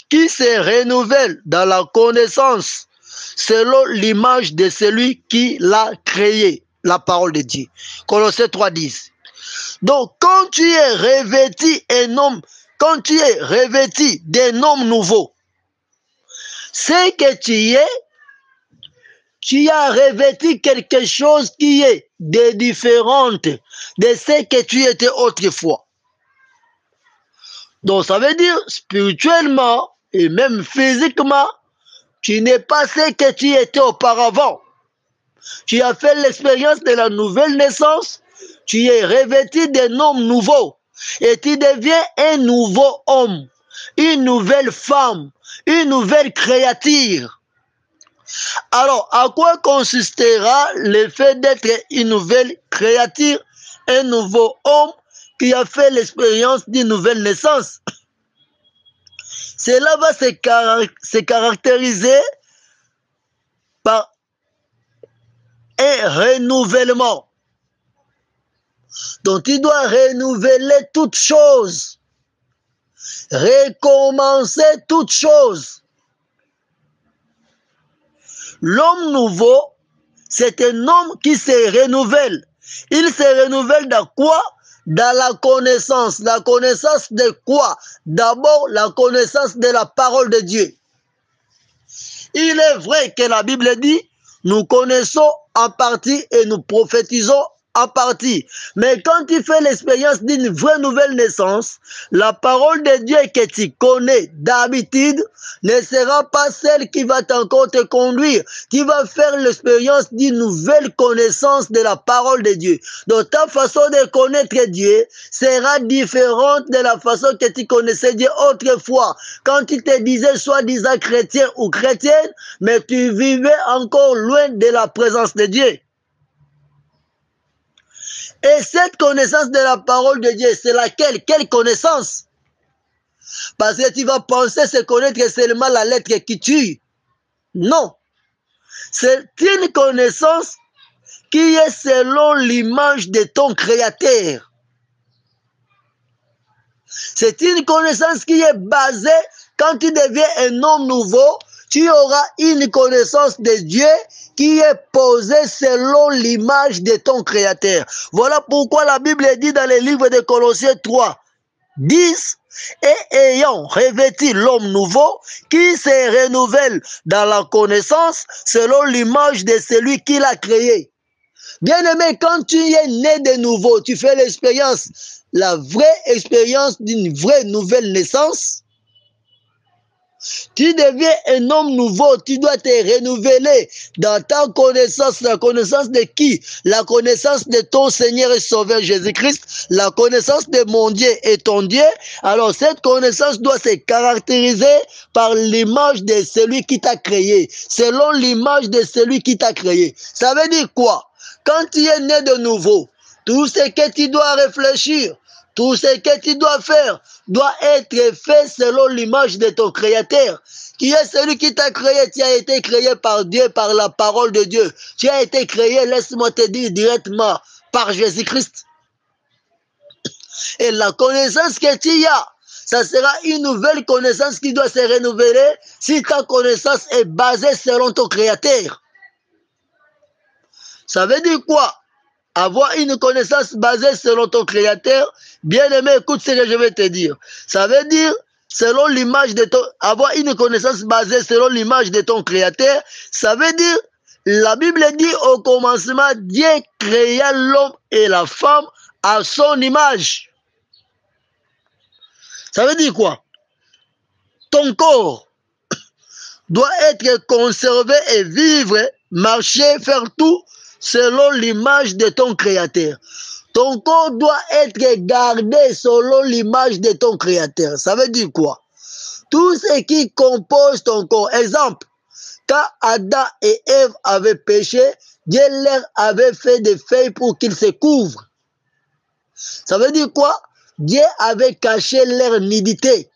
qui se renouvelle dans la connaissance selon l'image de celui qui l'a créé. La parole de Dieu. Colossiens 3, 10. Donc, quand tu es revêtu un homme, quand tu es revêtu d'un homme nouveau, c'est que tu as revêtu quelque chose qui est de différent de ce que tu étais autrefois. Donc, ça veut dire, spirituellement, et même physiquement, tu n'es pas ce que tu étais auparavant. Tu as fait l'expérience de la nouvelle naissance, tu es revêtu d'un homme nouveau et tu deviens un nouveau homme, une nouvelle femme, une nouvelle créature. Alors, à quoi consistera le fait d'être une nouvelle créature, un nouveau homme qui a fait l'expérience d'une nouvelle naissance? Cela va se caractériser par un renouvellement. Donc, tu dois renouveler toutes choses, recommencer toutes choses. L'homme nouveau, c'est un homme qui se renouvelle. Il se renouvelle dans quoi? Dans la connaissance. La connaissance de quoi? D'abord, la connaissance de la parole de Dieu. Il est vrai que la Bible dit, nous connaissons en partie et nous prophétisons en partie. Mais quand tu fais l'expérience d'une vraie nouvelle naissance, la parole de Dieu que tu connais d'habitude ne sera pas celle qui va encore te conduire. Tu vas faire l'expérience d'une nouvelle connaissance de la parole de Dieu. Donc ta façon de connaître Dieu sera différente de la façon que tu connaissais Dieu autrefois. Quand tu te disais soi-disant chrétien ou chrétienne, mais tu vivais encore loin de la présence de Dieu. Et cette connaissance de la parole de Dieu, c'est laquelle? Quelle connaissance? Parce que tu vas penser se connaître seulement la lettre qui tue. Non. C'est une connaissance qui est selon l'image de ton Créateur. C'est une connaissance qui est basée, quand tu deviens un homme nouveau, tu auras une connaissance de Dieu qui est posée selon l'image de ton Créateur. Voilà pourquoi la Bible dit dans le livre de Colossiens 3, 10, et ayant revêtu l'homme nouveau qui se renouvelle dans la connaissance selon l'image de celui qui l'a créé. Bien-aimé, quand tu es né de nouveau, tu fais l'expérience, la vraie expérience d'une vraie nouvelle naissance. Tu deviens un homme nouveau, tu dois te renouveler dans ta connaissance. La connaissance de qui? La connaissance de ton Seigneur et Sauveur Jésus-Christ, la connaissance de mon Dieu et ton Dieu. Alors cette connaissance doit se caractériser par l'image de celui qui t'a créé, selon l'image de celui qui t'a créé. Ça veut dire quoi? Quand tu es né de nouveau, tout ce que tu dois réfléchir, tout ce que tu dois faire doit être fait selon l'image de ton Créateur, qui est celui qui t'a créé. Tu as été créé par Dieu, par la parole de Dieu. Tu as été créé, laisse-moi te dire directement, par Jésus-Christ. Et la connaissance que tu as, ça sera une nouvelle connaissance qui doit se renouveler si ta connaissance est basée selon ton Créateur. Ça veut dire quoi? Avoir une connaissance basée selon ton Créateur. Bien-aimé, écoute ce que je vais te dire. Ça veut dire, selon l'image de ton... Avoir une connaissance basée selon l'image de ton Créateur, ça veut dire, la Bible dit au commencement, Dieu créa l'homme et la femme à son image. Ça veut dire quoi? Ton corps doit être conservé et vivre, marcher, faire tout selon l'image de ton Créateur. Ton corps doit être gardé selon l'image de ton Créateur. Ça veut dire quoi? Tout ce qui compose ton corps. Exemple, quand Adam et Ève avaient péché, Dieu leur avait fait des feuilles pour qu'ils se couvrent. Ça veut dire quoi? Dieu avait caché leur nudité.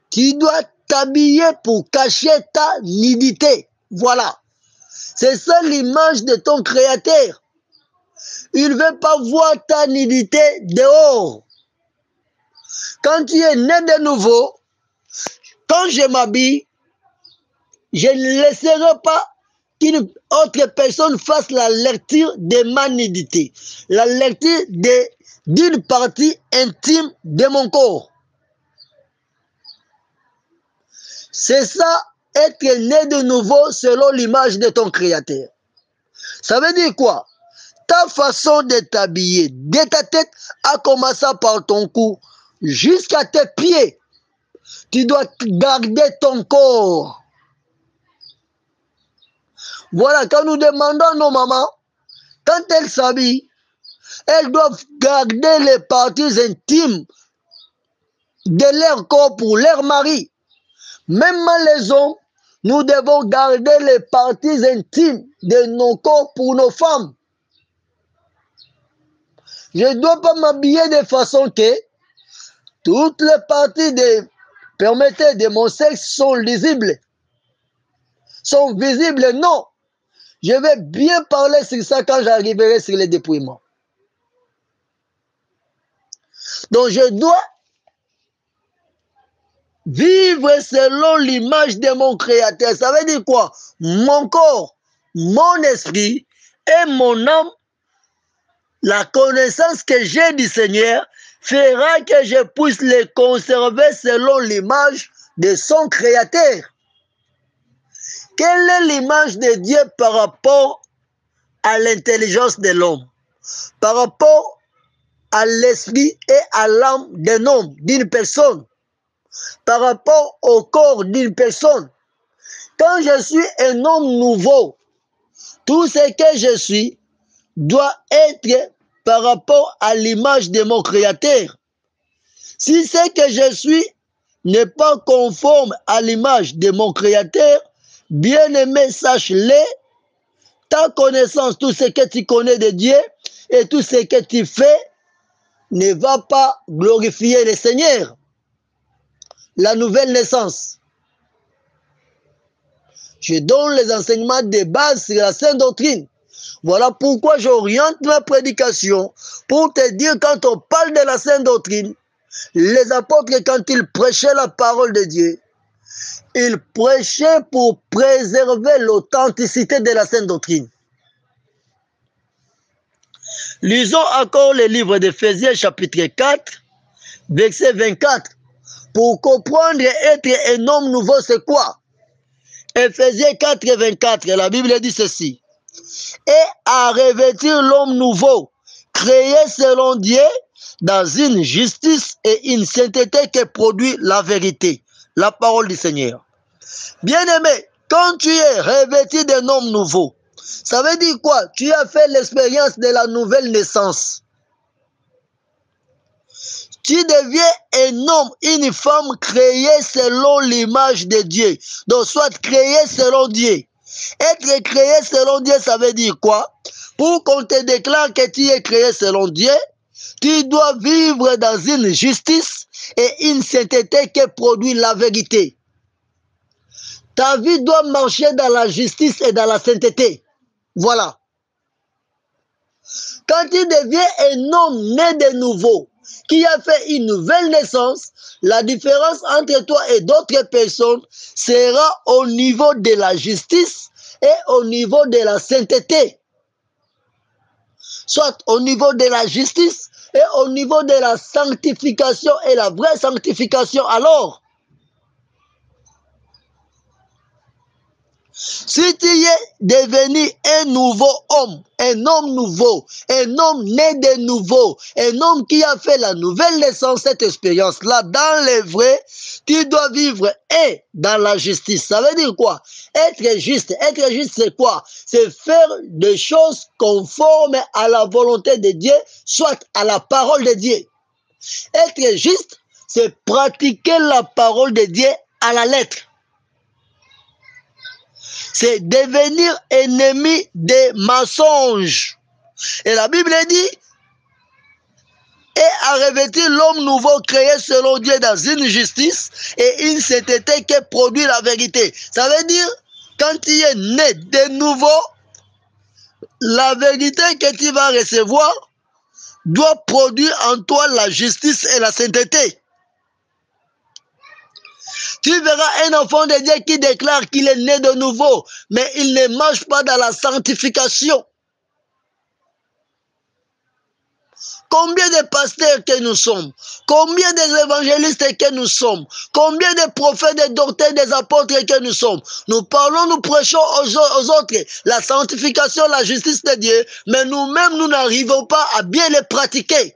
Tu dois t'habiller pour cacher ta nudité. Voilà. C'est ça l'image de ton Créateur. Il ne veut pas voir ta nudité dehors. Quand tu es né de nouveau, quand je m'habille, je ne laisserai pas qu'une autre personne fasse la lecture de ma nudité. La lecture d'une partie intime de mon corps. C'est ça, être né de nouveau selon l'image de ton Créateur. Ça veut dire quoi? Ta façon de t'habiller, de ta tête, à commencer par ton cou, jusqu'à tes pieds. tu dois garder ton corps. Voilà, quand nous demandons à nos mamans, quand elles s'habillent, elles doivent garder les parties intimes de leur corps pour leur mari. Même les hommes, nous devons garder les parties intimes de nos corps pour nos femmes. Je ne dois pas m'habiller de façon que toutes les parties de mon sexe sont lisibles, sont visibles. Non. Je vais bien parler sur ça quand j'arriverai sur les dépouillements. Donc je dois vivre selon l'image de mon Créateur. Ça veut dire quoi? Mon corps, mon esprit et mon âme, la connaissance que j'ai du Seigneur fera que je puisse les conserver selon l'image de son Créateur. Quelle est l'image de Dieu par rapport à l'intelligence de l'homme? Par rapport à l'esprit et à l'âme d'un homme, d'une personne? Par rapport au corps d'une personne? Quand je suis un homme nouveau, tout ce que je suis doit être par rapport à l'image de mon Créateur. Si ce que je suis n'est pas conforme à l'image de mon Créateur, bien-aimé, sache-le, ta connaissance, tout ce que tu connais de Dieu et tout ce que tu fais ne va pas glorifier le Seigneur. La nouvelle naissance. Je donne les enseignements de base sur la Sainte Doctrine. Voilà pourquoi j'oriente ma prédication pour te dire, quand on parle de la Sainte Doctrine, les apôtres, quand ils prêchaient la parole de Dieu, ils prêchaient pour préserver l'authenticité de la Sainte Doctrine. Lisons encore le livre d'Éphésiens chapitre 4, verset 24. Pour comprendre être un homme nouveau, c'est quoi? Éphésiens 4, 24, la Bible dit ceci. Et à revêtir l'homme nouveau, créé selon Dieu, dans une justice et une sainteté qui produit la vérité, la parole du Seigneur. Bien-aimé, quand tu es revêtu d'un homme nouveau, ça veut dire quoi? Tu as fait l'expérience de la nouvelle naissance. Tu deviens un homme, une femme créée selon l'image de Dieu. Donc, soit créé selon Dieu. Être créé selon Dieu, ça veut dire quoi? Pour qu'on te déclare que tu es créé selon Dieu, tu dois vivre dans une justice et une sainteté qui produit la vérité. Ta vie doit marcher dans la justice et dans la sainteté. Voilà. Quand tu deviens un homme né de nouveau, qui a fait une nouvelle naissance, la différence entre toi et d'autres personnes sera au niveau de la justice et au niveau de la sainteté. Soit au niveau de la justice et au niveau de la sanctification, et la vraie sanctification alors. Si tu es devenu un nouveau homme, un homme nouveau, un homme né de nouveau, un homme qui a fait la nouvelle naissance, cette expérience-là, dans le vrai, tu dois vivre et dans la justice. Ça veut dire quoi? Être juste c'est quoi? C'est faire des choses conformes à la volonté de Dieu, soit à la parole de Dieu. Être juste, c'est pratiquer la parole de Dieu à la lettre. C'est devenir ennemi des mensonges. Et la Bible dit, et à revêtir l'homme nouveau créé selon Dieu dans une justice et une sainteté qui produit la vérité. Ça veut dire, quand tu es né de nouveau, la vérité que tu vas recevoir doit produire en toi la justice et la sainteté. Tu verras un enfant de Dieu qui déclare qu'il est né de nouveau, mais il ne marche pas dans la sanctification. Combien de pasteurs que nous sommes, combien d'évangélistes que nous sommes, combien de prophètes, de docteurs, des apôtres que nous sommes. Nous parlons, nous prêchons aux autres la sanctification, la justice de Dieu, mais nous-mêmes, nous n'arrivons pas à bien les pratiquer.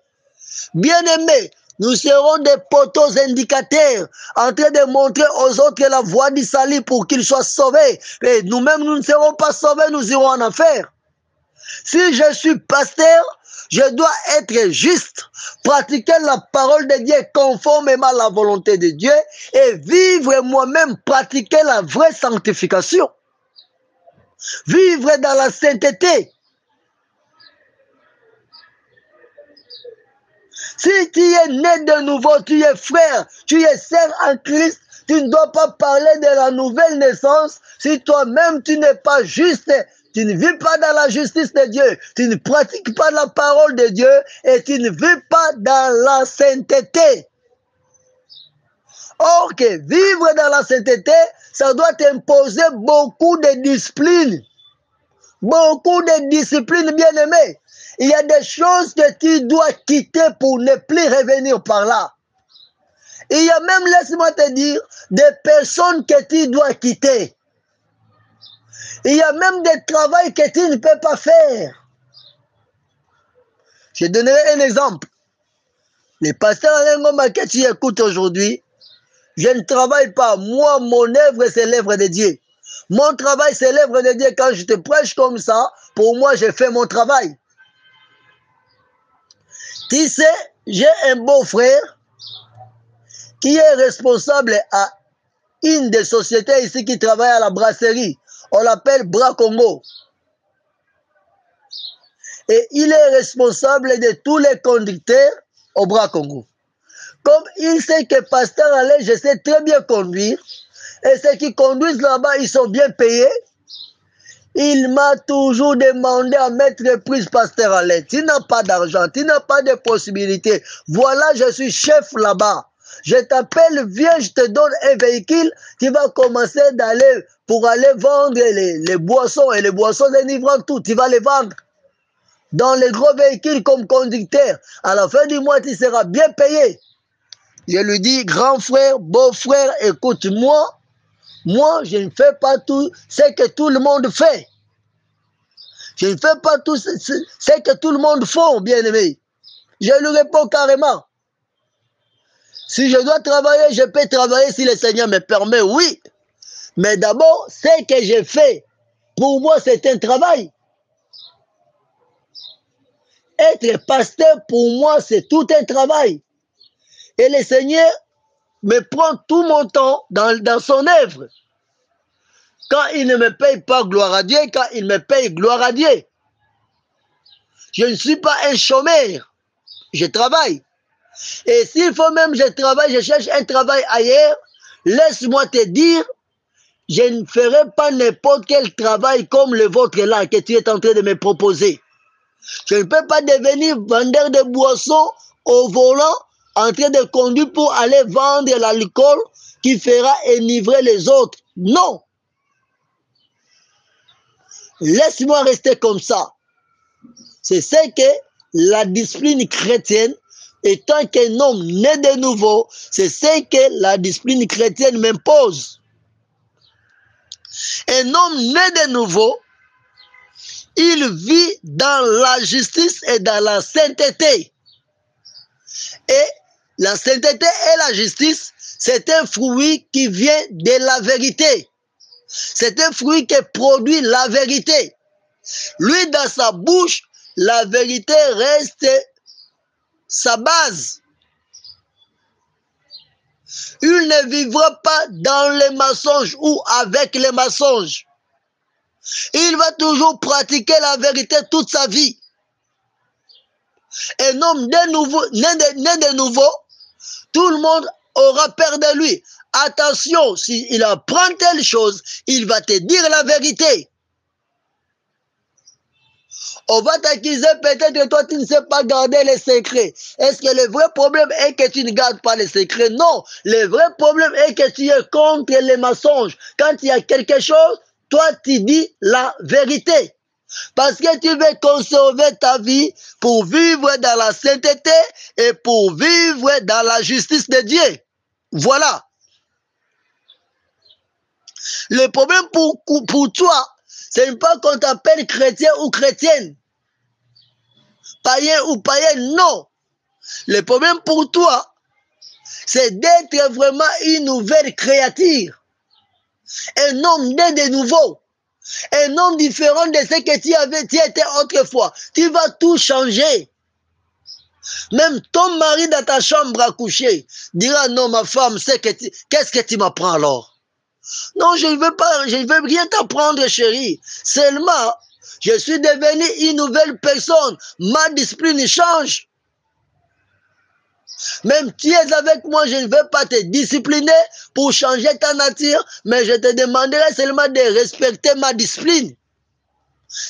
Bien-aimés, Nous serons des poteaux indicateurs en train de montrer aux autres la voie du salut pour qu'ils soient sauvés. Et nous-mêmes, nous ne serons pas sauvés, nous irons en enfer. Si je suis pasteur, je dois être juste, pratiquer la parole de Dieu conformément à la volonté de Dieu et vivre moi-même, pratiquer la vraie sanctification. Vivre dans la sainteté. Si tu es né de nouveau, tu es frère, tu es sœur en Christ, tu ne dois pas parler de la nouvelle naissance si toi-même tu n'es pas juste, tu ne vis pas dans la justice de Dieu, tu ne pratiques pas la parole de Dieu et tu ne vis pas dans la sainteté. Or que vivre dans la sainteté, ça doit t'imposer beaucoup de discipline. Beaucoup de discipline, bien-aimé. Il y a des choses que tu dois quitter pour ne plus revenir par là. Il y a même, laisse-moi te dire, des personnes que tu dois quitter. Il y a même des travaux que tu ne peux pas faire. Je donnerai un exemple. Les pasteurs Alain Ngoma que tu écoutes aujourd'hui, je ne travaille pas. Moi, mon œuvre, c'est l'œuvre de Dieu. Mon travail, c'est l'œuvre de Dieu. Quand je te prêche comme ça, pour moi, j'ai fait mon travail. Tu sais, j'ai un beau-frère qui est responsable à une des sociétés ici qui travaille à la brasserie. On l'appelle Bras Congo. Et il est responsable de tous les conducteurs au Bras Congo. Comme il sait que Pasteur Alain, je sais très bien conduire, et ceux qui conduisent là-bas, ils sont bien payés, il m'a toujours demandé à mettre prise Pasteur Alain. Tu n'as pas d'argent, tu n'as pas de possibilité. Voilà, je suis chef là-bas. Je t'appelle, viens, je te donne un véhicule, tu vas commencer d'aller pour aller vendre les boissons, et les boissons dénivrant tout, tu vas les vendre. Dans les gros véhicules comme conducteur. À la fin du mois, tu seras bien payé. Je lui dis, grand frère, beau frère, écoute-moi. Moi, je ne fais pas tout ce que tout le monde fait. Je ne fais pas tout ce que tout le monde fait, bien-aimé. Je lui réponds carrément. Si je dois travailler, je peux travailler si le Seigneur me permet, oui. Mais d'abord, ce que j'ai fait, pour moi, c'est un travail. Être pasteur, pour moi, c'est tout un travail. Et le Seigneur me prend tout mon temps dans son œuvre. Quand il ne me paye pas, gloire à Dieu. Quand il me paye, gloire à Dieu. Je ne suis pas un chômeur. Je travaille. Et s'il faut même je travaille, je cherche un travail ailleurs, laisse-moi te dire, je ne ferai pas n'importe quel travail comme le vôtre là, que tu es en train de me proposer. Je ne peux pas devenir vendeur de boissons au volant, en train de conduire pour aller vendre l'alcool qui fera enivrer les autres. Non. Laisse-moi rester comme ça. C'est ce que la discipline chrétienne, étant qu'un homme né de nouveau, c'est ce que la discipline chrétienne m'impose. Un homme né de nouveau, il vit dans la justice et dans la sainteté. Et la sainteté et la justice, c'est un fruit qui vient de la vérité. C'est un fruit qui produit la vérité. Lui, dans sa bouche, la vérité reste sa base. Il ne vivra pas dans les mensonges ou avec les mensonges. Il va toujours pratiquer la vérité toute sa vie. Un homme né de nouveau, tout le monde aura peur de lui. Attention, s'il apprend telle chose, il va te dire la vérité. On va t'accuser peut-être que toi tu ne sais pas garder les secrets. Est-ce que le vrai problème est que tu ne gardes pas les secrets? Non, le vrai problème est que tu es contre les mensonges. Quand il y a quelque chose, toi tu dis la vérité. Parce que tu veux conserver ta vie pour vivre dans la sainteté et pour vivre dans la justice de Dieu. Voilà. Le problème pour toi, ce n'est pas qu'on t'appelle chrétien ou chrétienne. Païen ou païenne, non. Le problème pour toi, c'est d'être vraiment une nouvelle créature. Un homme né de nouveau. Un homme différent de ce que tu étais autrefois. Tu vas tout changer. Même ton mari dans ta chambre à coucher dira non, ma femme, qu'est-ce que tu m'apprends alors? Non, je ne veux rien t'apprendre, chérie. Seulement, je suis devenu une nouvelle personne. Ma discipline change. Même tu es avec moi, je ne veux pas te discipliner pour changer ta nature, mais je te demanderai seulement de respecter ma discipline.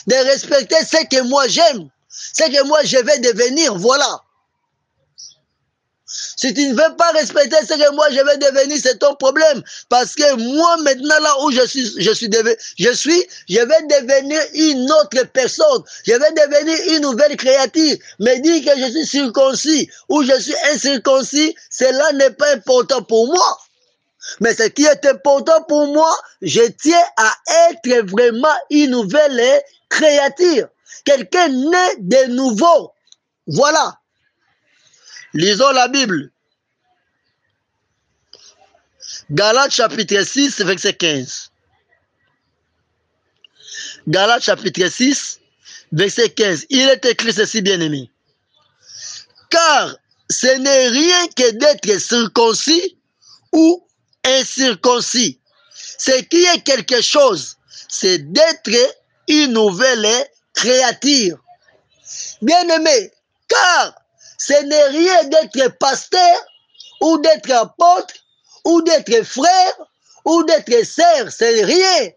De respecter ce que moi j'aime, ce que moi je vais devenir, voilà. Si tu ne veux pas respecter ce que moi je vais devenir, c'est ton problème. Parce que moi, maintenant, là où je vais devenir une autre personne. Je vais devenir une nouvelle créature. Me dire que je suis circoncis ou je suis incirconcis, cela n'est pas important pour moi. Mais ce qui est important pour moi, je tiens à être vraiment une nouvelle créature. Quelqu'un né de nouveau. Voilà. Lisons la Bible. Galates chapitre 6, verset 15. Galates chapitre 6, verset 15. Il est écrit ceci, bien-aimé. Car ce n'est rien que d'être circoncis ou incirconcis. Ce qui est quelque chose, c'est d'être une nouvelle créature. Bien-aimé, car ce n'est rien d'être pasteur ou d'être apôtre ou d'être frère ou d'être sœur, c'est rien.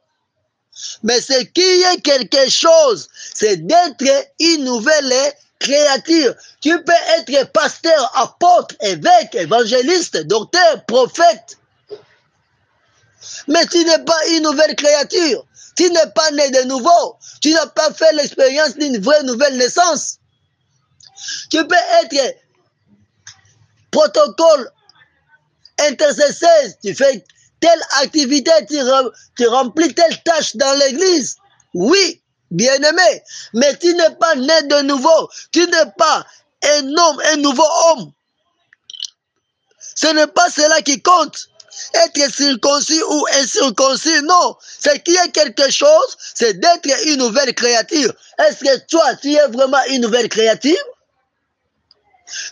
Mais ce qui est quelque chose, c'est d'être une nouvelle créature. Tu peux être pasteur, apôtre, évêque, évangéliste, docteur, prophète. Mais tu n'es pas une nouvelle créature. Tu n'es pas né de nouveau. Tu n'as pas fait l'expérience d'une vraie nouvelle naissance. Tu peux être protocole, intercesseur, tu fais telle activité, tu remplis telle tâche dans l'église. Oui, bien-aimé, mais tu n'es pas né de nouveau. Tu n'es pas un homme, un nouveau homme. Ce n'est pas cela qui compte. Être circoncis ou incirconcis, non. Ce qui est quelque chose, c'est d'être une nouvelle créature. Est-ce que toi, tu es vraiment une nouvelle créature?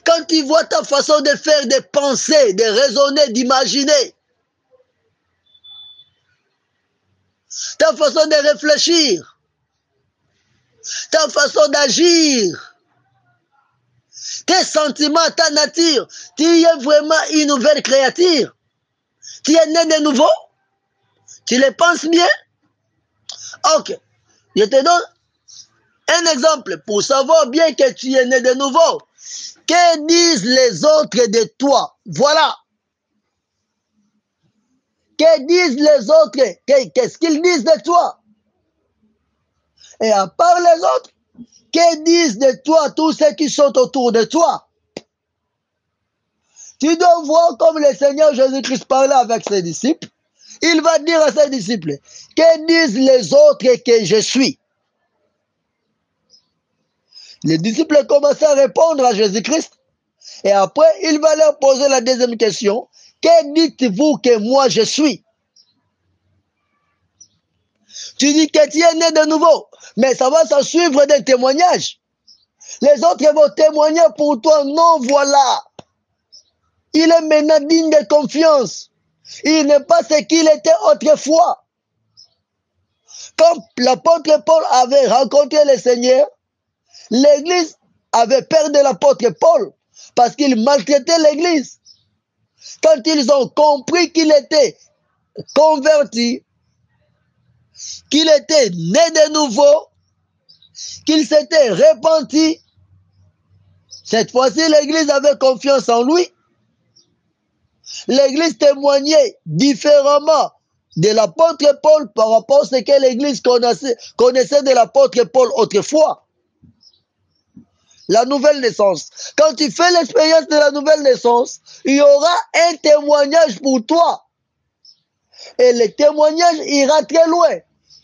Quand tu vois ta façon de faire, de penser, de raisonner, d'imaginer, ta façon de réfléchir, ta façon d'agir, tes sentiments, ta nature, tu es vraiment une nouvelle créature. Tu es né de nouveau? Tu le penses bien? Ok. Je te donne un exemple pour savoir bien que tu es né de nouveau. Que disent les autres de toi? Voilà. Que disent les autres? Qu'est-ce qu'ils disent de toi? Et à part les autres, que disent de toi tous ceux qui sont autour de toi? Tu dois voir comme le Seigneur Jésus-Christ parlait avec ses disciples. Il va dire à ses disciples, que disent les autres que je suis? Les disciples commencent à répondre à Jésus-Christ. Et après, il va leur poser la deuxième question. Que dites-vous que moi je suis? Tu dis que tu es né de nouveau. Mais ça va s'en suivre d'un témoignage. Les autres vont témoigner pour toi. Non, voilà. Il est maintenant digne de confiance. Il n'est pas ce qu'il était autrefois. Quand l'apôtre Paul avait rencontré le Seigneur, l'église avait peur de l'apôtre Paul parce qu'il maltraitait l'église. Quand ils ont compris qu'il était converti, qu'il était né de nouveau, qu'il s'était repenti, cette fois-ci l'église avait confiance en lui. L'église témoignait différemment de l'apôtre Paul par rapport à ce que l'église connaissait de l'apôtre Paul autrefois. La nouvelle naissance. Quand tu fais l'expérience de la nouvelle naissance, il y aura un témoignage pour toi. Et le témoignage ira très loin.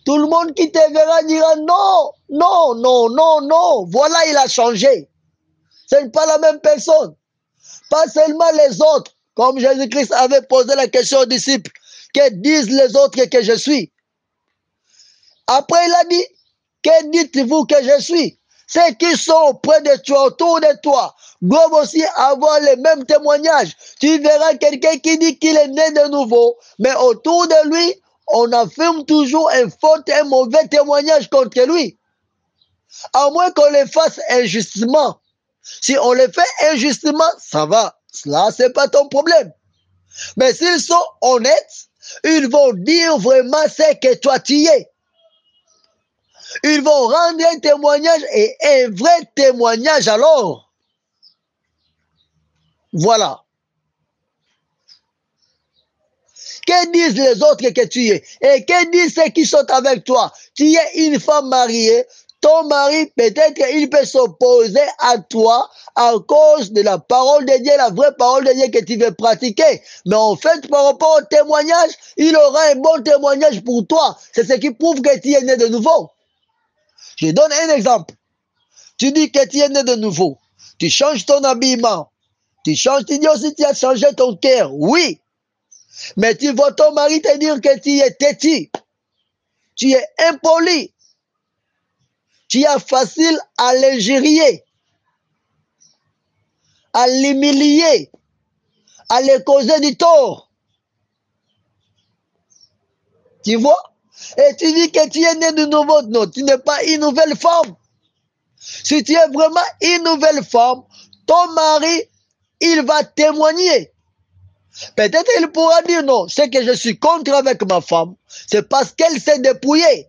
Tout le monde qui te verra dira non, non, non, non, non. Voilà, il a changé. Ce n'est pas la même personne. Pas seulement les autres. Comme Jésus-Christ avait posé la question aux disciples. Que disent les autres que je suis? Après, il a dit, que dites-vous que je suis? Ceux qui sont auprès de toi, autour de toi, doivent aussi avoir les mêmes témoignages. Tu verras quelqu'un qui dit qu'il est né de nouveau, mais autour de lui, on affirme toujours un faux et un mauvais témoignage contre lui. À moins qu'on le fasse injustement. Si on le fait injustement, ça va. Là, c'est pas ton problème. Mais s'ils sont honnêtes, ils vont dire vraiment ce que toi tu es. Ils vont rendre un témoignage et un vrai témoignage alors. Voilà. Que disent les autres que tu es? Et que disent ceux qui sont avec toi? Tu es une femme mariée. Ton mari, peut-être il peut s'opposer à toi à cause de la parole de Dieu, la vraie parole de Dieu que tu veux pratiquer. Mais en fait, par rapport au témoignage, il aura un bon témoignage pour toi. C'est ce qui prouve que tu es né de nouveau. Je donne un exemple. Tu dis que tu es né de nouveau. Tu changes ton habillement. Tu dis aussi que tu as changé ton cœur. Oui. Mais tu vois ton mari te dire que tu es têtu. Tu es impoli. Tu es facile à l'injurier, à l'humilier, à lui causer du tort. Tu vois? Et tu dis que tu es né de nouveau. Non, tu n'es pas une nouvelle femme. Si tu es vraiment une nouvelle femme, ton mari, il va témoigner. Peut-être il pourra dire non, c'est que je suis contre avec ma femme. C'est parce qu'elle s'est dépouillée.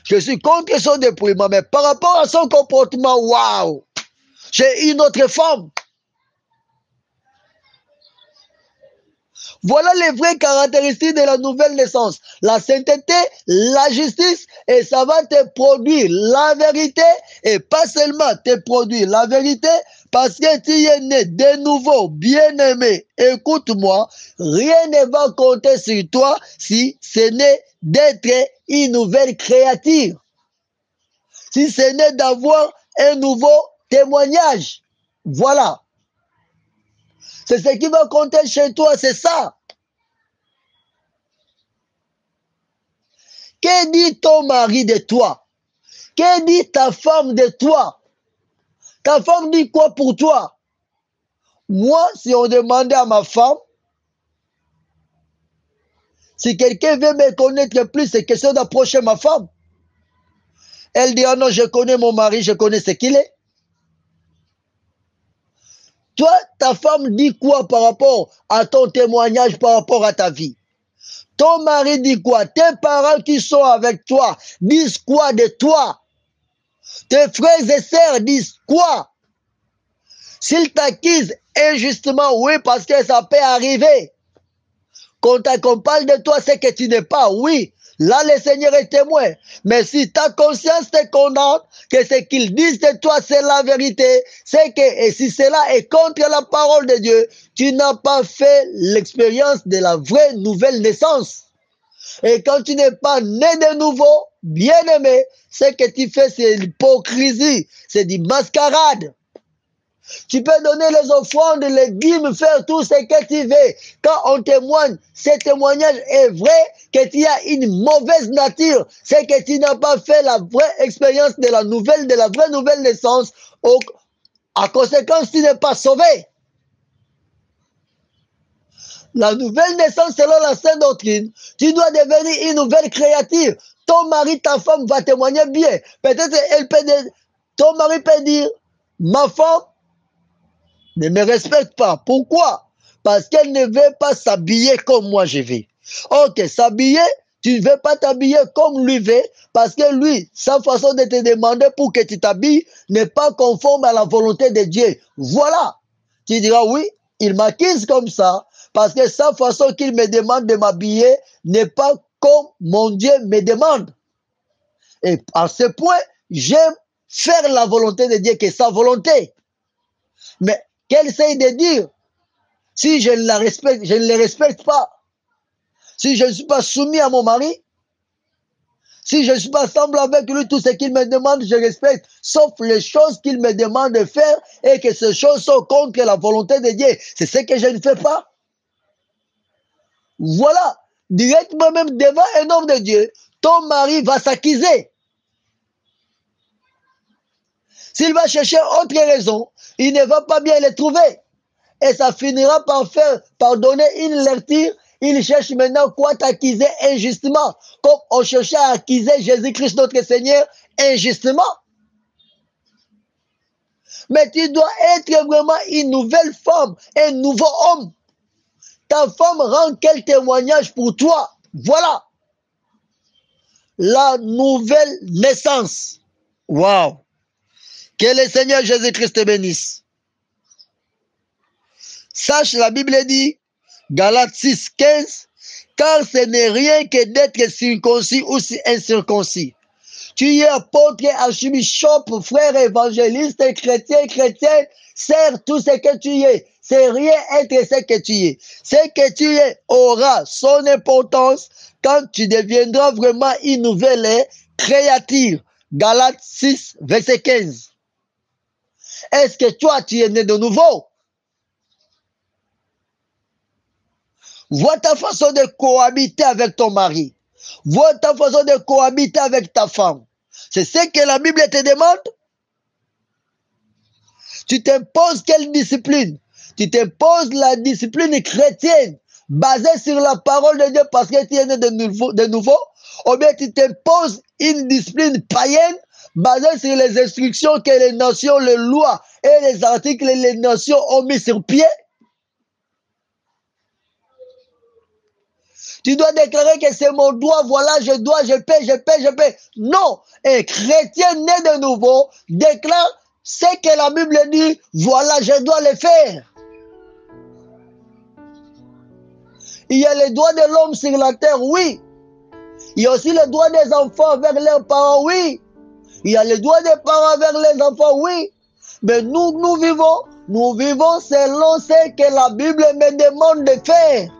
Je suis contre son dépouillement, mais par rapport à son comportement, waouh, j'ai une autre femme. Voilà les vraies caractéristiques de la nouvelle naissance. La sainteté, la justice, et ça va te produire la vérité, et pas seulement te produire la vérité, parce que tu es né de nouveau, bien-aimé. Écoute-moi, rien ne va compter sur toi si ce n'est d'être une nouvelle créature. Si ce n'est d'avoir un nouveau témoignage. Voilà. C'est ce qui va compter chez toi, c'est ça. Que dit ton mari de toi? Que dit ta femme de toi? Ta femme dit quoi pour toi? Moi, si on demandait à ma femme, si quelqu'un veut me connaître plus, c'est question d'approcher ma femme. Elle dit, ah non, je connais mon mari, je connais ce qu'il est. Toi, ta femme dit quoi par rapport à ton témoignage, par rapport à ta vie? Ton mari dit quoi? Tes parents qui sont avec toi disent quoi de toi? Tes frères et sœurs disent quoi? S'ils t'accusent injustement, oui, parce que ça peut arriver. Quand on parle de toi, c'est que tu n'es pas, oui. Là, le Seigneur est témoin. Mais si ta conscience te condamne, que ce qu'ils disent de toi, c'est la vérité, c'est que, et si cela est contre la parole de Dieu, tu n'as pas fait l'expérience de la vraie nouvelle naissance. Et quand tu n'es pas né de nouveau, bien aimé, ce que tu fais, c'est l'hypocrisie, c'est du mascarade. Tu peux donner les offrandes, les dîmes, faire tout ce que tu veux. Quand on témoigne, ce témoignage est vrai, que tu as une mauvaise nature. C'est que tu n'as pas fait la vraie expérience de la vraie nouvelle naissance. À conséquence, tu n'es pas sauvé. La nouvelle naissance, selon la sainte doctrine, tu dois devenir une nouvelle créature. Ton mari, ta femme va témoigner bien. Peut-être ton mari peut dire, ma femme ne me respecte pas. Pourquoi? Parce qu'elle ne veut pas s'habiller comme moi je veux. Ok, s'habiller, tu ne veux pas t'habiller comme lui veut, parce que lui, sa façon de te demander pour que tu t'habilles n'est pas conforme à la volonté de Dieu. Voilà. Tu diras, oui, il m'accuse comme ça, parce que sa façon qu'il me demande de m'habiller n'est pas comme mon Dieu me demande. Et à ce point, j'aime faire la volonté de Dieu, que sa volonté. Mais qu'elle essaye de dire, si je ne la respecte, je ne le respecte pas, si je ne suis pas soumis à mon mari, Si je ne suis pas ensemble avec lui, tout ce qu'il me demande, je respecte, sauf les choses qu'il me demande de faire et que ces choses sont contre la volonté de Dieu. C'est ce que je ne fais pas. Voilà, directement même devant un homme de Dieu, ton mari va s'accuser. S'il va chercher autre raison, il ne va pas bien les trouver. Et ça finira par donner une lecture. Il cherche maintenant quoi t'accuser injustement. Comme on cherchait à accuser Jésus-Christ notre Seigneur injustement. Mais tu dois être vraiment une nouvelle femme, un nouveau homme. Ta femme rend quel témoignage pour toi? Voilà. La nouvelle naissance. Waouh. Que le Seigneur Jésus-Christ te bénisse. Sache, la Bible dit, Galates 6, 15, car ce n'est rien que d'être circoncis ou incirconcis. Tu es apôtre, archibishop, frère évangéliste, chrétien, chrétienne, sers tout ce que tu es. C'est rien être ce que tu es. Ce que tu es aura son importance quand tu deviendras vraiment une nouvelle créature. Galates 6, verset 15. Est-ce que toi, tu es né de nouveau? Vois ta façon de cohabiter avec ton mari. Vois ta façon de cohabiter avec ta femme. C'est ce que la Bible te demande. Tu t'imposes quelle discipline? Tu t'imposes la discipline chrétienne basée sur la parole de Dieu parce que tu es né de nouveau. Ou bien tu t'imposes une discipline païenne basée sur les instructions que les nations, les lois et les articles que les nations ont mis sur pied. Tu dois déclarer que c'est mon droit, voilà, je paie. Non, un chrétien né de nouveau déclare ce que la Bible dit, voilà, je dois le faire. Il y a les droits de l'homme sur la terre, oui. Il y a aussi les droits des enfants vers leurs parents, oui. Il y a les droits des parents vers les enfants, oui. Mais nous vivons selon ce que la Bible me demande de faire.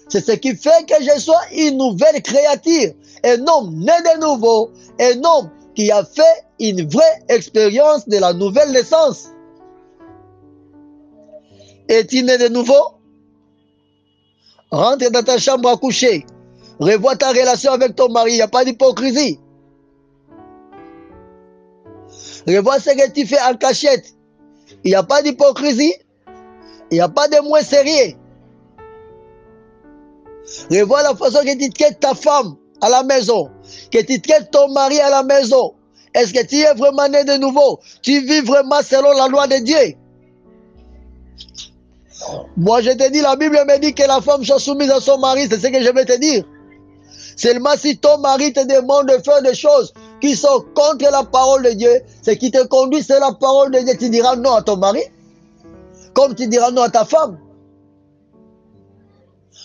C'est ce qui fait que je sois une nouvelle créature, un homme né de nouveau, un homme qui a fait une vraie expérience de la nouvelle naissance. Es-tu né de nouveau? Rentre dans ta chambre à coucher. Revois ta relation avec ton mari, il n'y a pas d'hypocrisie. Revois ce que tu fais en cachette. Il n'y a pas d'hypocrisie. Il n'y a pas de moins sérieux. Revois la façon que tu traites ta femme à la maison, que tu traites ton mari à la maison. Est-ce que tu es vraiment né de nouveau? Tu vis vraiment selon la loi de Dieu? Moi je te dis, la Bible me dit que la femme soit soumise à son mari, c'est ce que je vais te dire. Seulement si ton mari te demande de faire des choses qui sont contre la parole de Dieu, ce qui te conduit, c'est la parole de Dieu, tu diras non à ton mari, comme tu diras non à ta femme.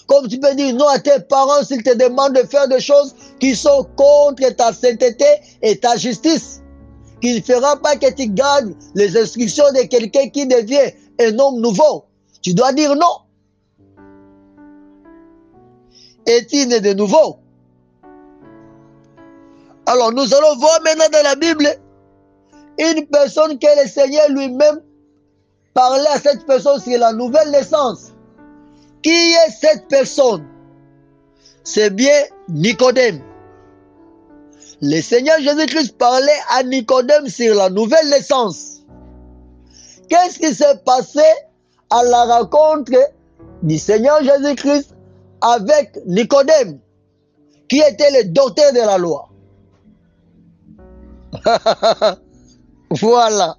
Comme tu peux dire non à tes parents s'ils te demandent de faire des choses qui sont contre ta sainteté et ta justice. Qui ne fera pas que tu gardes les instructions de quelqu'un qui devient un homme nouveau. Tu dois dire non. Es-tu né de nouveau? Alors nous allons voir maintenant dans la Bible une personne que le Seigneur lui-même parlait à cette personne sur la nouvelle naissance. Qui est cette personne? C'est bien Nicodème. Le Seigneur Jésus-Christ parlait à Nicodème sur la nouvelle naissance. Qu'est-ce qui s'est passé à la rencontre du Seigneur Jésus-Christ avec Nicodème, qui était le docteur de la loi? Voilà,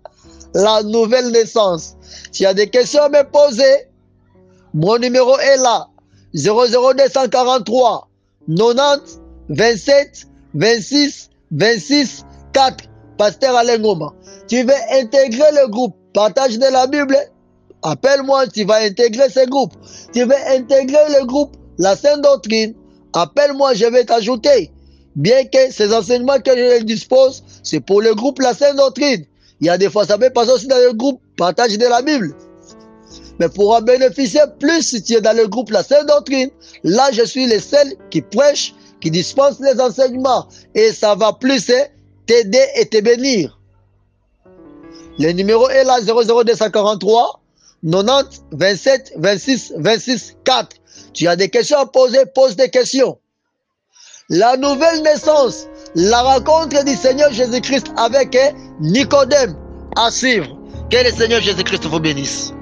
la nouvelle naissance. S'il y a des questions à me poser, mon numéro est là, 00243 90 27 26 26 4. Pasteur Alain Ngoma. Tu veux intégrer le groupe Partage de la Bible? Appelle-moi, tu vas intégrer ce groupe. Tu veux intégrer le groupe La Sainte Doctrine? Appelle-moi, je vais t'ajouter. Bien que ces enseignements que je dispose, c'est pour le groupe La Sainte Doctrine. Il y a des fois, ça peut passer aussi dans le groupe Partage de la Bible. Mais pour en bénéficier plus si tu es dans le groupe La Sainte Doctrine, là je suis le seul qui prêche qui dispense les enseignements. Et ça va plus t'aider et te bénir. Le numéro est là, 00243 90 27 26 26 4. Tu as des questions à poser, pose des questions. La nouvelle naissance, la rencontre du Seigneur Jésus-Christ avec Nicodème à suivre. Que le Seigneur Jésus-Christ vous bénisse.